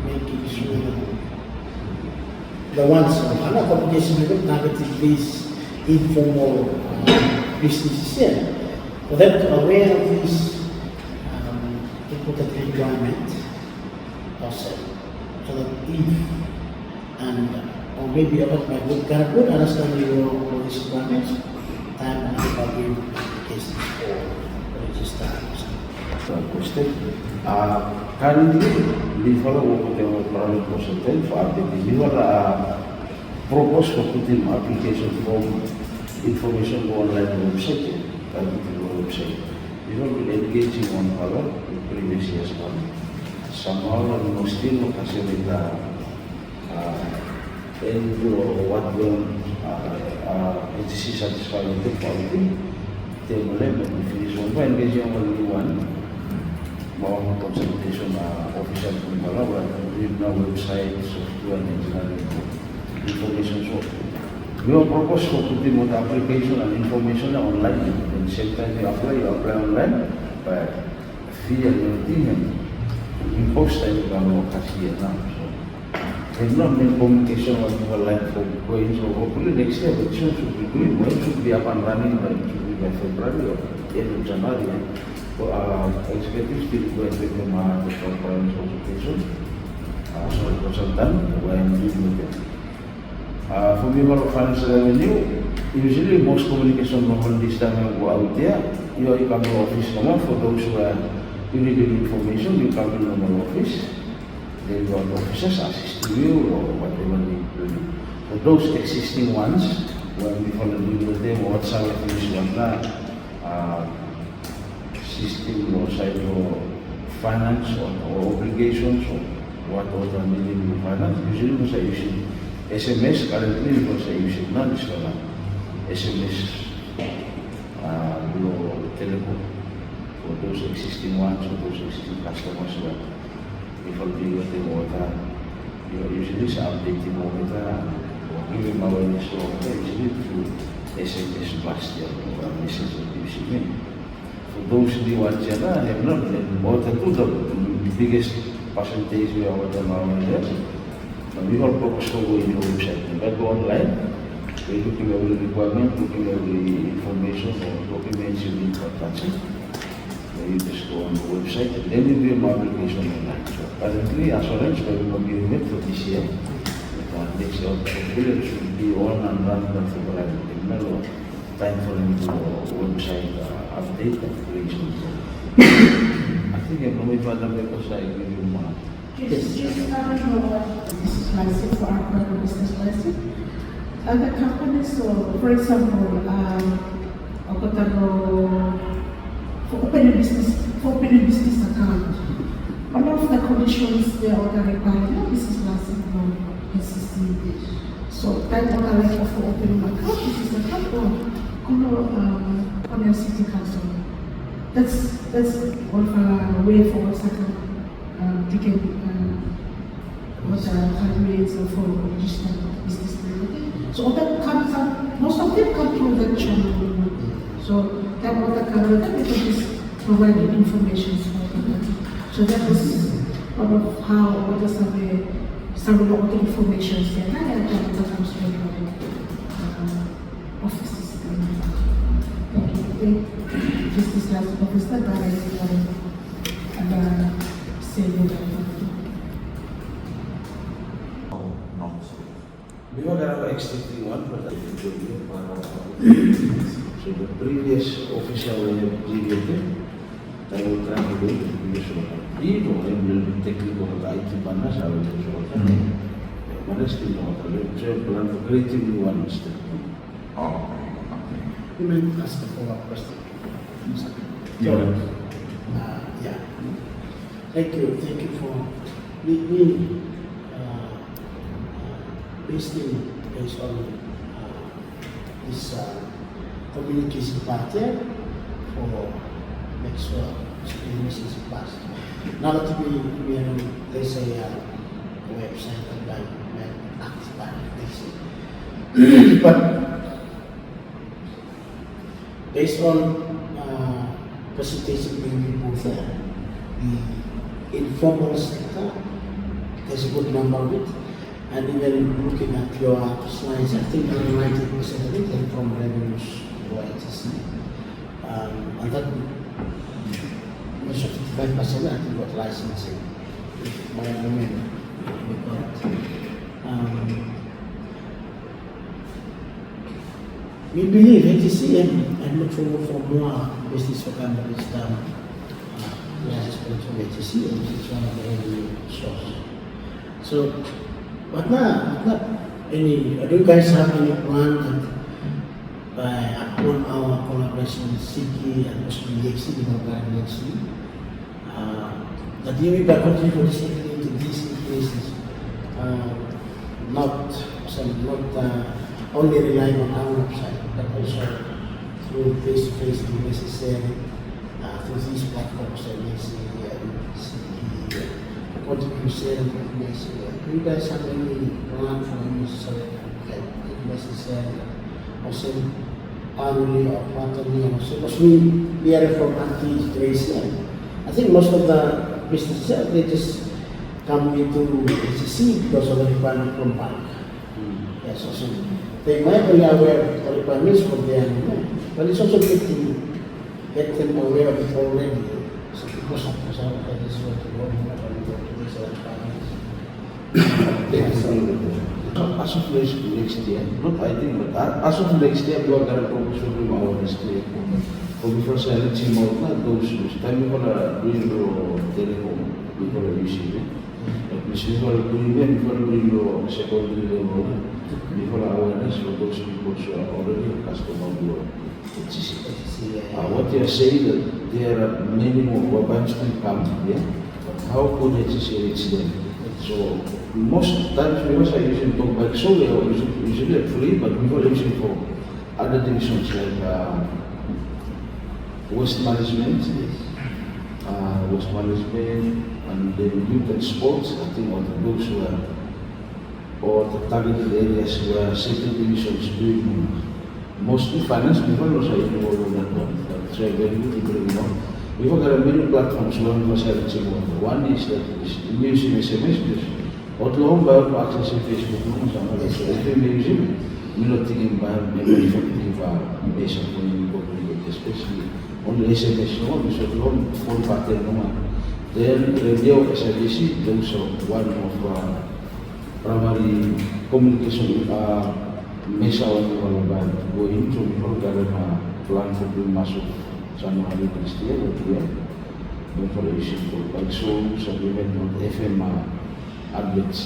A: making sure that the ones communication with them targeting these informal businesses here. For them to aware of this important requirement also, so that if or maybe about my good understanding of these requirements, time and give cases for register.
B: Question. Currently, we follow what the Parliament Consultant for updating. We have proposed for putting application form information online website. Website. We have been engaging on our previous years one. Somehow, we still not consider what will HCC satisfy with the quality. They will let me finish one. When engaging only one, more consultation official from Malawi, we have now websites, software, and engineering information. So, we have proposed for putting more application and information online. And same time you apply online, but fee and everything, and post time you can work here now. So, there's not been communication on online for going, so hopefully next year the should be doing well, should be up and running, but it should be by February or end of January. So executives still going to the conference consultation, so consultant, when we do it. For people of financial revenue, usually most communication normal this time when go out there, you come to office normal. For those who are you need information, you come to normal office. They go to officers assist you or whatever they do. For those existing ones, when we follow with them, what's our system or side or finance or obligations or what other minimum finance, usually we say you should SMS currently because you should not use SMS below telephone for those existing ones or those existing customers who are before they get the water, you usually update the water or give them awareness of water usually through SMS blast or message of the for those new ones have not been water to the biggest percentage we are water now there. We all propose to go in the website. But go online, we're looking at the requirement, looking at the information or documents you need for touching. You just go on the website and then you do your application online. So currently, assurance we will not give it for this year. Next year, it should be on and run by February. Time for them to website update and creation. I think I'm going to add because I give you more.
D: Just I don't know what this is like for our business license. Other companies, so for example, for opening business account, one of the conditions they are required no business license from HCC. So that what I like for opening account, this is the account on your city council. That's one way for us to what permits for registered business permit. So that comes up, most of them come through that channel. So that what the government because it's providing information for them. So that was one of how what are some of the information here. Not that comes from offices. Thank you. This is last officer director and
B: Before that, I was expecting one, but I didn't do it. So the previous official way of dealing I will try to do it in the previous one. Even I will technical IT panas, I will do it. But I still not. I will try to plan for creating one step.
E: Oh,
A: You may ask a follow-up question.
B: Yeah.
A: Yeah. Thank you for me. Based on this communication pattern for next message passed. Now that we are on, let's say, a website and active application. But based on presentation being both there, the informal sector, there's a good number of it. And even looking at your slides, I think 90% of it came from revenues for HCC. And that most of 55% I think got licensing, if my memory is correct. We believe HCC and look forward for more business for companies down. From HCC, and it's one of the revenue sources. So, but not any. Do you guys have any plan that upon our collaboration with SICCI and also HCC, that you will continue to listen to these places, not only relying on our website, but also through face-to-face if necessary, through these platforms and SICCI, continue sharing information. Do you guys have any plan for necessary if necessary, or send annually or quarterly, or so? Because we are from anti-racism. I think most of the businesses they just come into HCC because of the requirement from bank. Yes, also they might be aware of the requirements for their but it's also good to get them aware of it already. So because of that is what we want to these requirements.
B: As of next year, not I think, but as of next year, we are going to focus on our next year. Before selling more, those time we are doing the telecom, we are using it. But we are doing it before doing the secondary level, before awareness for those people who are already a customer who are HCC. What you are saying that there are many more banks will come here, but how could HCC reach them? So most times because I usually talk back, so we are usually free, but we are using for other divisions like waste management, and then youth and sports. I think on those were or the targeted areas where certain divisions doing mostly finance. People also involved in that one. That's very good to bring on. We've got many platforms one was having one is that is using SMS because what long about accessing Facebook and some other so if you use it, we're not thinking about maybe effective basic communication, especially on the SMS no, so long phone pattern no. Then radio SICCI those are one of primary communication mesa orang go into program plan for doing masuk Januari next year, information for like so supplement on FM adverts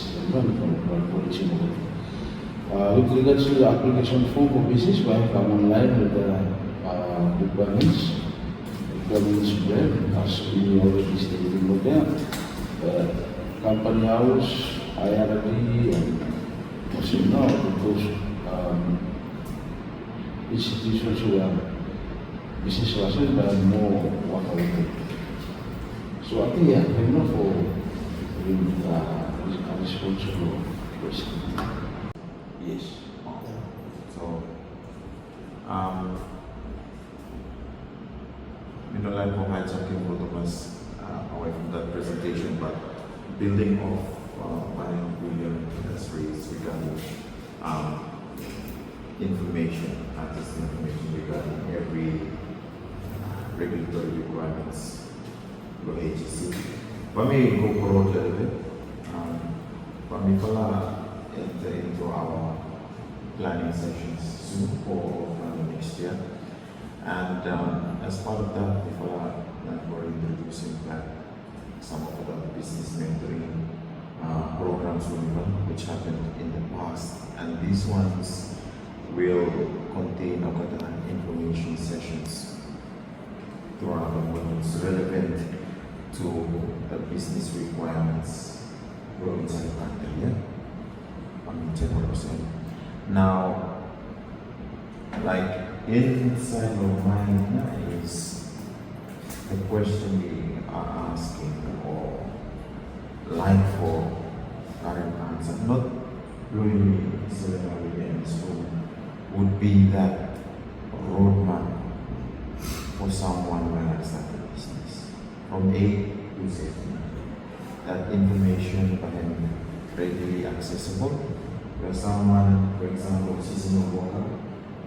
B: with regards to the application form for business, we have come online with the requirements there, as we already stated in there, company house, IRD, and also now those institutions who are business license but more one over. So I think yeah, enough for responsible person.
G: Yes.
A: Yeah.
G: So, we don't like to hijacking both of us away from that presentation, but building off Madam William industries regarding information, artist information regarding every regulatory requirements for HCC. Let me go forward a little bit. When we enter into our planning sessions soon for next year, and as part of that, we're introducing some of the business mentoring programs which happened in the past, and these ones will contain information sessions throughout the months relevant to the business requirements inside the country. Yeah, 10%. Now, like inside your mind is the question we are asking, or like for current answer, not really necessarily in this room, would be that roadmap for someone when I start a business from A to Z. That information can readily accessible. Where someone, for example, seasonal worker,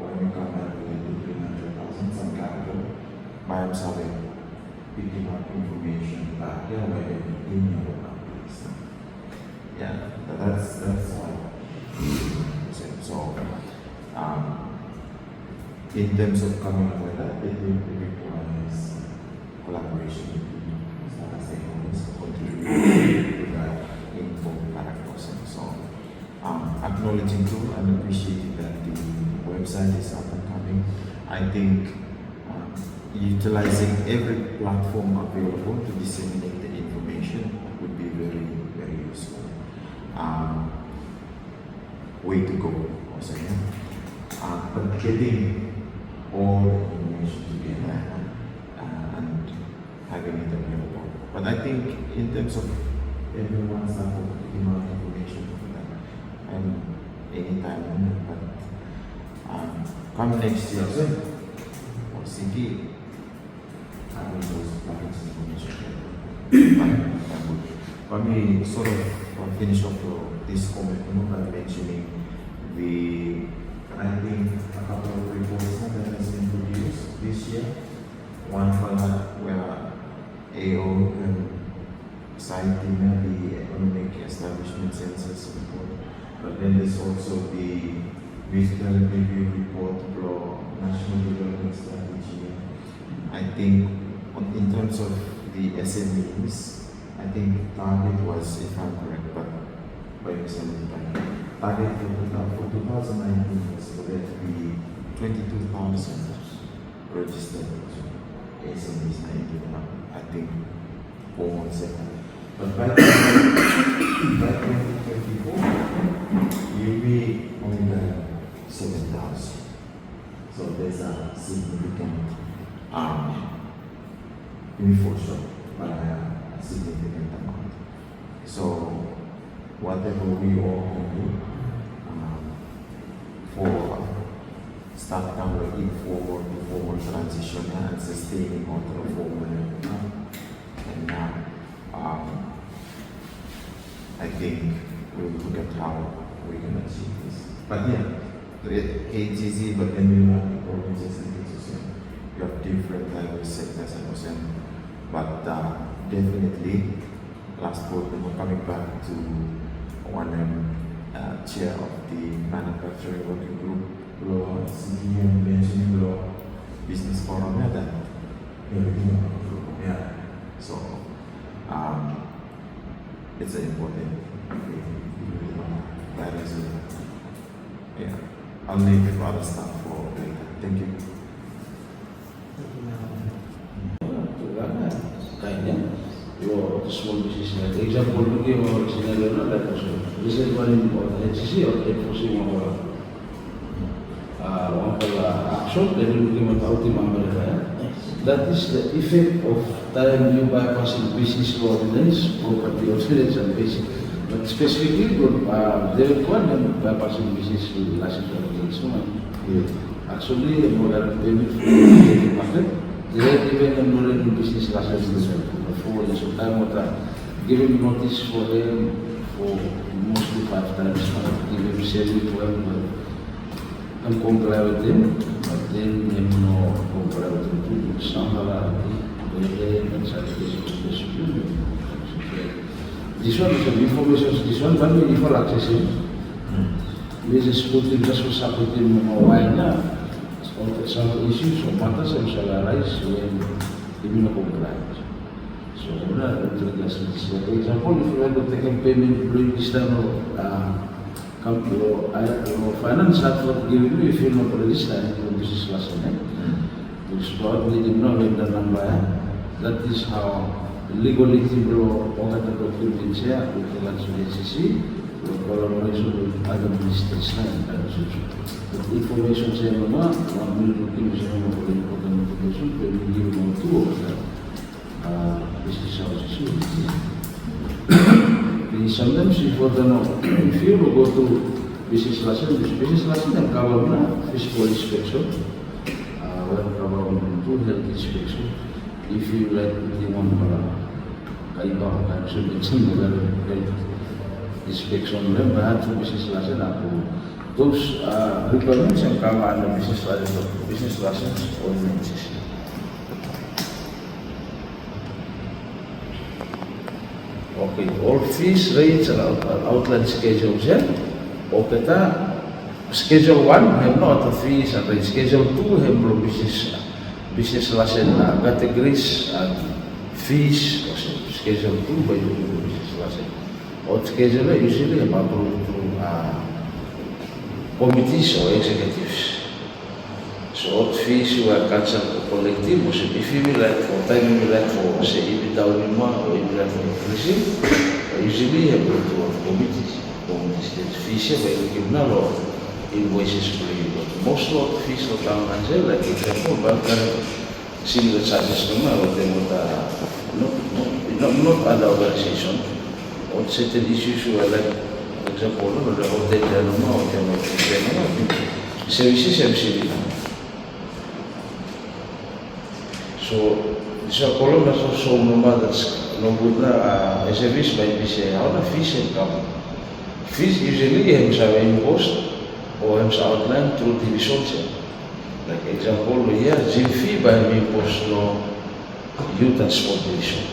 G: when you come back with 300,000 some capital, by himself picking up information back here where in your place. Yeah, that's why. So, in terms of coming up with that, it requires collaboration with other stakeholders to contribute to that informed characters. So, acknowledging too and appreciating that the website is up and coming. I think utilizing every platform available to disseminate the information would be very, very useful. Way to go, also, yeah. But getting all the information together and having it available. But I think in terms of everyone's putting out information for that, and anytime, but come next year, or SICCI, having those plans information. Let me sort of finish off this comment by mentioning I think a couple of reports that has been produced this year. One for where AO and citing the economic establishment census report, but then there's also the Visitor Review Report for National Development Strategy. I think in terms of the SMEs, I think target was, if I'm correct, but by examining target for 2019 was for there to be 22,000 registered SMEs. I think 417. But by 2024, you'll be only 7,000. So there's a significant effort by a significant amount. So whatever we all can do for start down the informal transition and sustaining onto the formal and now I think we'll look at how we can achieve this. But yeah, the HCC, but then we have the provinces and HCC. You have different levels, sectors and so on. But definitely, last quarter, we're coming back to one chair of the manufacturing working group, law, SICCI, and mentioning law, business forum, everything. Yeah. So, it's an important that is yeah. I'll leave it for other stuff for later. Thank you.
B: Kayaknya, your small business. Example, looking at scenario like also. This is one or HCC or enforcing one action. Then looking at ultima. That is the effect of time you bypassing business ordinance, property ordinance, and basic But specifically, they require them by passing business license organization. Actually, more than payment for the market, they have given them no business license for the so time what giving notice for them for mostly 5 times, giving salary to them and comply with them, but then them no comply with them too. Somehow, and sanitation. This one is an information, this one can be for accessing. This is putting just for supporting why now. Some issues or matters and shall arise when you comply. So, for example, if you have to take a payment during this time of finance, that's what giving you if you're not registered in the business license. It's probably the number. That is how legally or other documents here with the HCC, with collaboration with other ministries and the information say no, one will give you some of the important information, we will give you two of the business houses. Sometimes if you don't know, if you go to business license and cover physical inspection, when cover to health inspection, if you like the one should inspection, perhaps business license. Those requirements and come under business license ordinances. Okay, all fees, rates, and outline schedules here. Okay, schedule 1 have no other fees and rates. Schedule 2 have no business license categories and fees. Schedule 2 by the business license. Or schedule usually approved through committees or executives. So all fees were cancelled collective, if you will like for time you like for say if down or if you like for increasing, usually have go to committees. Committees fees by looking now or invoices for you. Most of fees of town and like example, bank similar charges or they would not other organization or certain issues were like for example, the hotel services MCD. So, this column is also no good as a service by say how the fees income. Fees usually have imposed or have outlined through divisions. Like example here, gym fee by imposed no youth and sport division.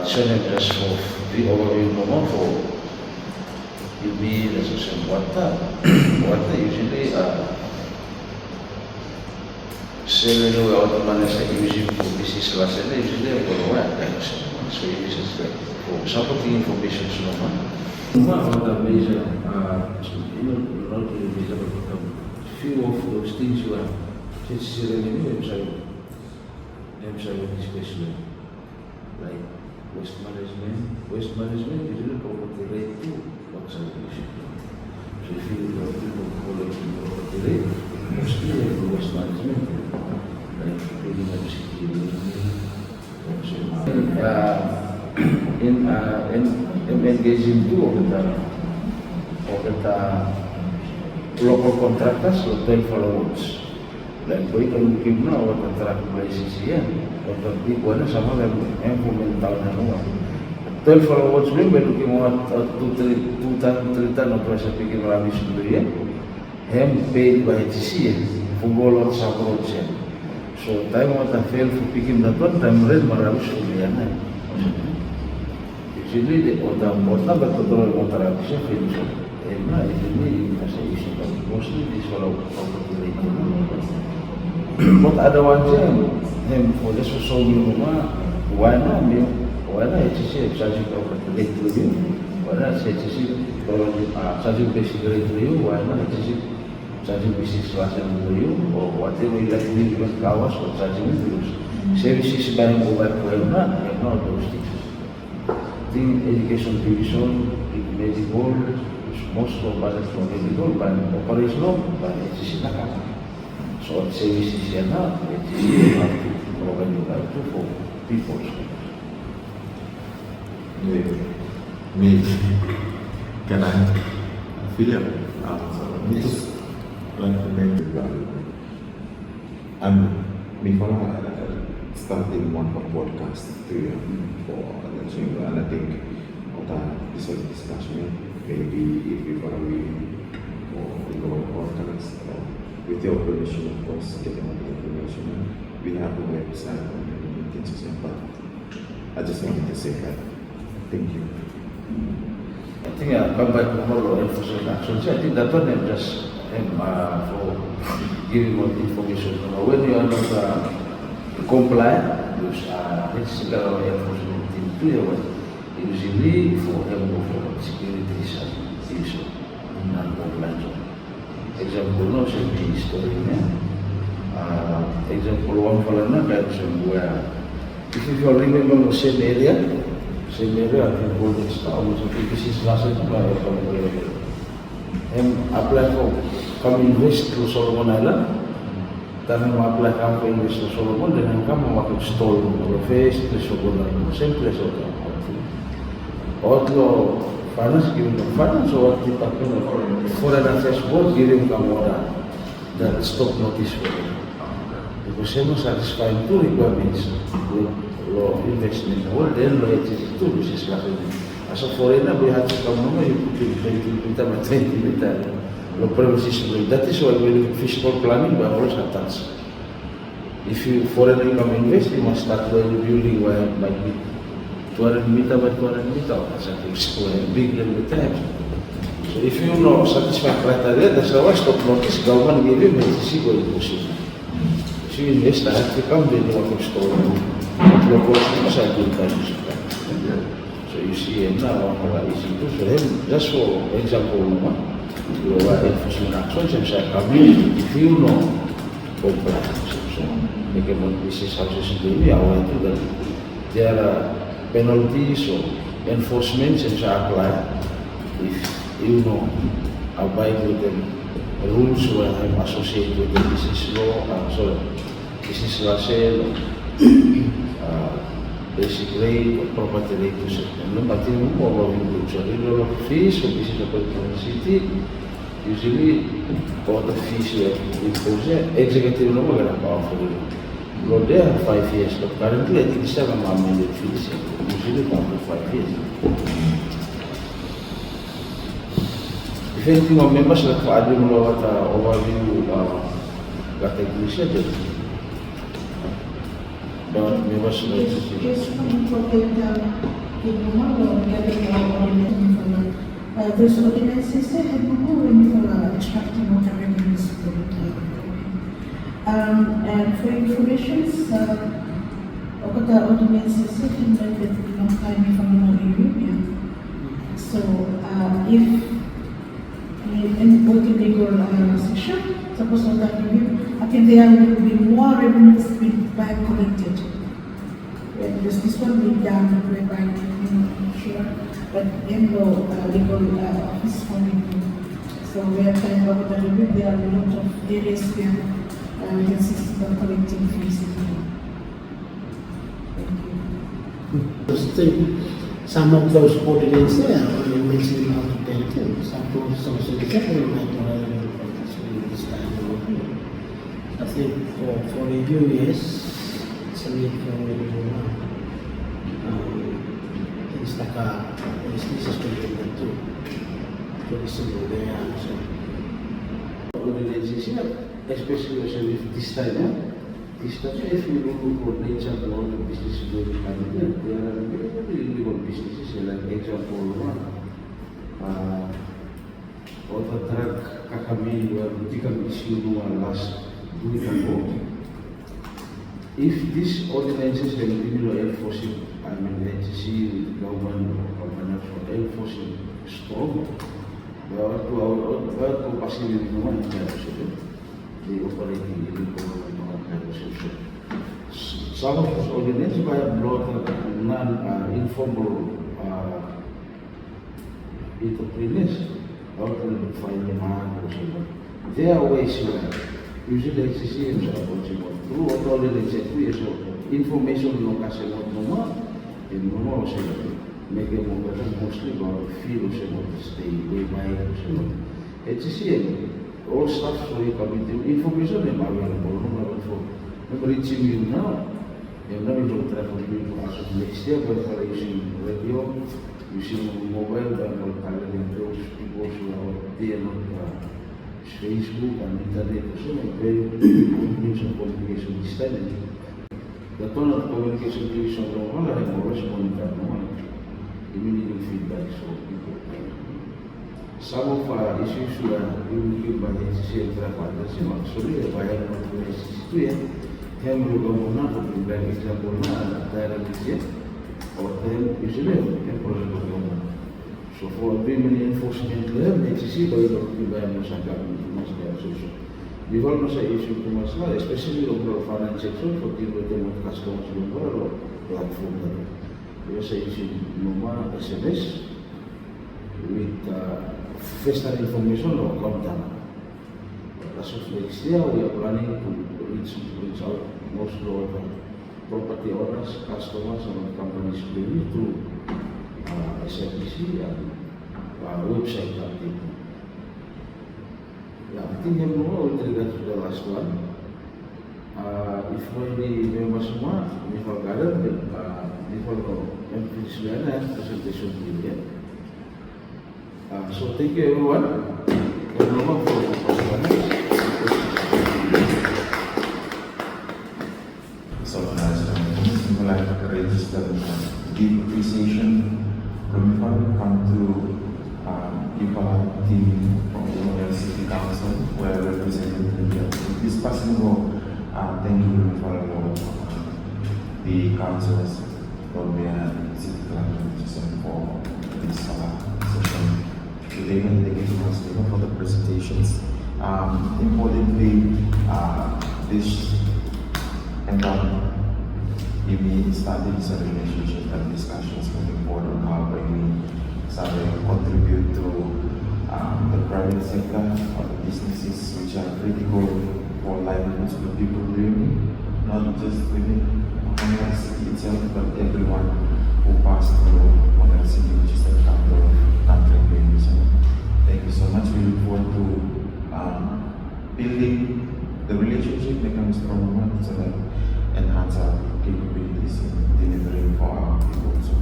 B: This one is just for the overview number for UB, let's say water usually selling out money using for business license usually for so it is like for supporting information one of the major not really major but few of those things you are revenue especially like waste management usually property rate to conservation. So if you people collect property rate, mostly the waste management, like cleaning up in engaging two of the local contractors or 12 followers. Like we can give now what contract by SICCI, but the big one is some of them implement down and 12 followers we're looking at 2 times of pressure picking rubbish in the year. Hem paid by HCC for all of some roads. So time what I fail for picking that one time red rubbish in the year. Usually they put down more number to draw water rubbish and finish it. And now usually as a issue, mostly this follow property rate. But other ones, for just for so many why not HCC charging property rate to you? Why not HCC charging basic rate to you? Why not HCC charging business license to you? Or whatever you like to do, even flowers or charging bills. Services buying mobile phone, have not those things. The education division, medical, most of budget for medical, by operational, by HCC. So services here now, HCC have to provide you for people.
G: Me, can I fill up? Just like to make it valuable. Before starting one podcast to for and I think this was discussion maybe if we want to go podcast with your permission, of course, getting all the information. We have a website and things like that. I just wanted to say that. Thank you.
B: I think I'll come back to more emphasis action. So I think that one I'm just for giving more information. When you are not compliant with this enforcement team to your usually for security issue non-compliant. Example no should be story. Example one for another somewhere. If you remember the same area, I think Golden Star, this is last apply for come invest to Solomon Island. Then apply come for invest to Solomon, then come and stall or face the Solomon, same place or finance giving them finance or what Department of Foreign Affairs Board giving them order that stop notice for them. Because they are satisfying two requirements. Law investment all then law HCC too, which is nothing. As a foreigner, we have to come home, you put in 20 meter by 20 meter. Law premises, that is why when you fiscal planning, we always attach. If you foreigner come invest, you must start by the building where it might be 200 meter by 200 meter, or something square, big than the times. So if you know satisfy criteria, that's why stop notice, government give you HCC going possible. If you invest, I have to come, then you want to store local so you see now just for example, you are enforcement actions and community if you know compliance. So make a business houses in the that there are penalties or enforcements and apply if you know abide with the rules where I'm associated with the business law, business law sale. Basic rate or property rate to set. And but in more of fees or business of city, usually all the fees we impose, executive no more than powerful. Go there 5 years, but currently I think 7 million fees, usually come to 5 years. If anything of members like I don't know what overview category members
D: those ordinances have more for extracting water revenues. And for information, what the ordinances implemented a long time from Union. So if in both legal section, suppose on that review, I think there will be more revenues by collected. Because this one will be done by sure, but in the legal office for review. So we are trying about the review. There are a lot of areas where we can see collecting fees.
A: Thank you. Some of those ordinances are mentioned out of 10. Some syndicate might not have this time. I think for review, yes, it's a need for review now. It's like this is going to too. Very simple there.
B: Ordinances here, especially with this time, if you look for the example of the business going to there are very illegal businesses, like example one. Or the drug kakami where we can issue last week ago. If these ordinances and people are enforcing, HCC, government or financial enforcing strong, we are to passing in one the operating illegal. Some of those ordinances by a lot of non-informal entrepreneurs out to find demand or something. There are ways where usually HCC yang saya boleh through atau ada lecet tu ya so information lokasi semua yang mana saya mereka menggunakan mostly about feel saya mau stay way by semua HCC yang all staff so you kami tu information yang available no for reaching you now yang mana itu travel you masuk next year kalau using radio using mobile dan kalau kalian those people who are there not Facebook and internet so very means of communication this time the tone of communication division of all I have always monitor no immediate feedback so people some of our issues are communicated by HCC and partners so we have HCC to yang berhubungan dengan example na daerah kecil or then usually yang proses berhubungan so for many enforcement layer HCC baru dibayar masyarakat masyarakat social di dalam masa isu masalah especially local finance sector for the customers local platform tadi biasa isu nomor SMS with first information or contact as of next year we are planning to reach out most of the property owners, customers and companies through SICCI and website update. Yeah, I think yang more with regard to the last one, if we member semua, before gather, before MPC presentation period. So thank you everyone. For
G: register deep appreciation from come to Ipa team from the City Council where represented this passing role. Thank you for the councillors for the City Council for this session today and thank you for the presentations. Importantly, this environment we started some relationship and discussions moving forward on how we contribute to the private sector or the businesses which are critical for livelihoods of the people really, not just within Honiara City itself, but everyone who passed through Honiara City, which is the capital of country really. So thank you so much. We look forward to building the relationship, becoming stronger one, so that enhance our capabilities in delivering for our people. So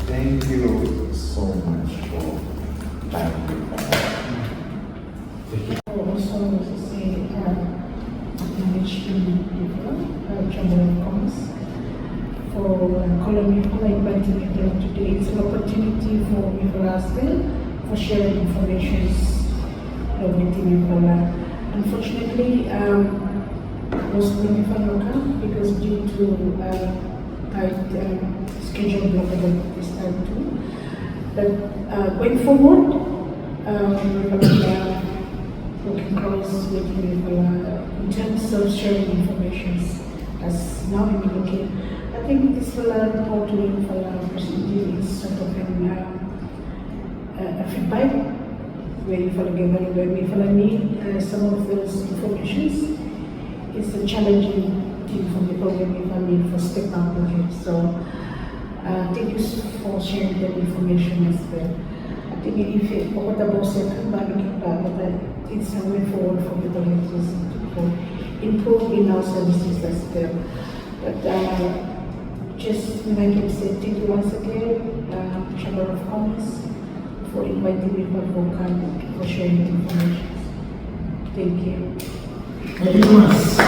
G: thank you so much for that.
D: Also, to say, management people, Chamber of Commerce, for inviting me here today. It's an opportunity for me as well for sharing information with people. Unfortunately, most people local because due to tight schedule blockade this time too. But going forward, working close with people in terms of sharing information as now I'm looking. I think this will report to for presenting is sort of a feedback where you follow when we follow need some of those informations. It's a challenging thing for people when we need for step up. Okay, so thank you for sharing that information as well. I think if you what about second it's a way forward for people to improve in our services as well. But just like I said, thank you once again, Chamber of Commerce, for inviting me for sharing information. Thank you.
F: Thank you very much.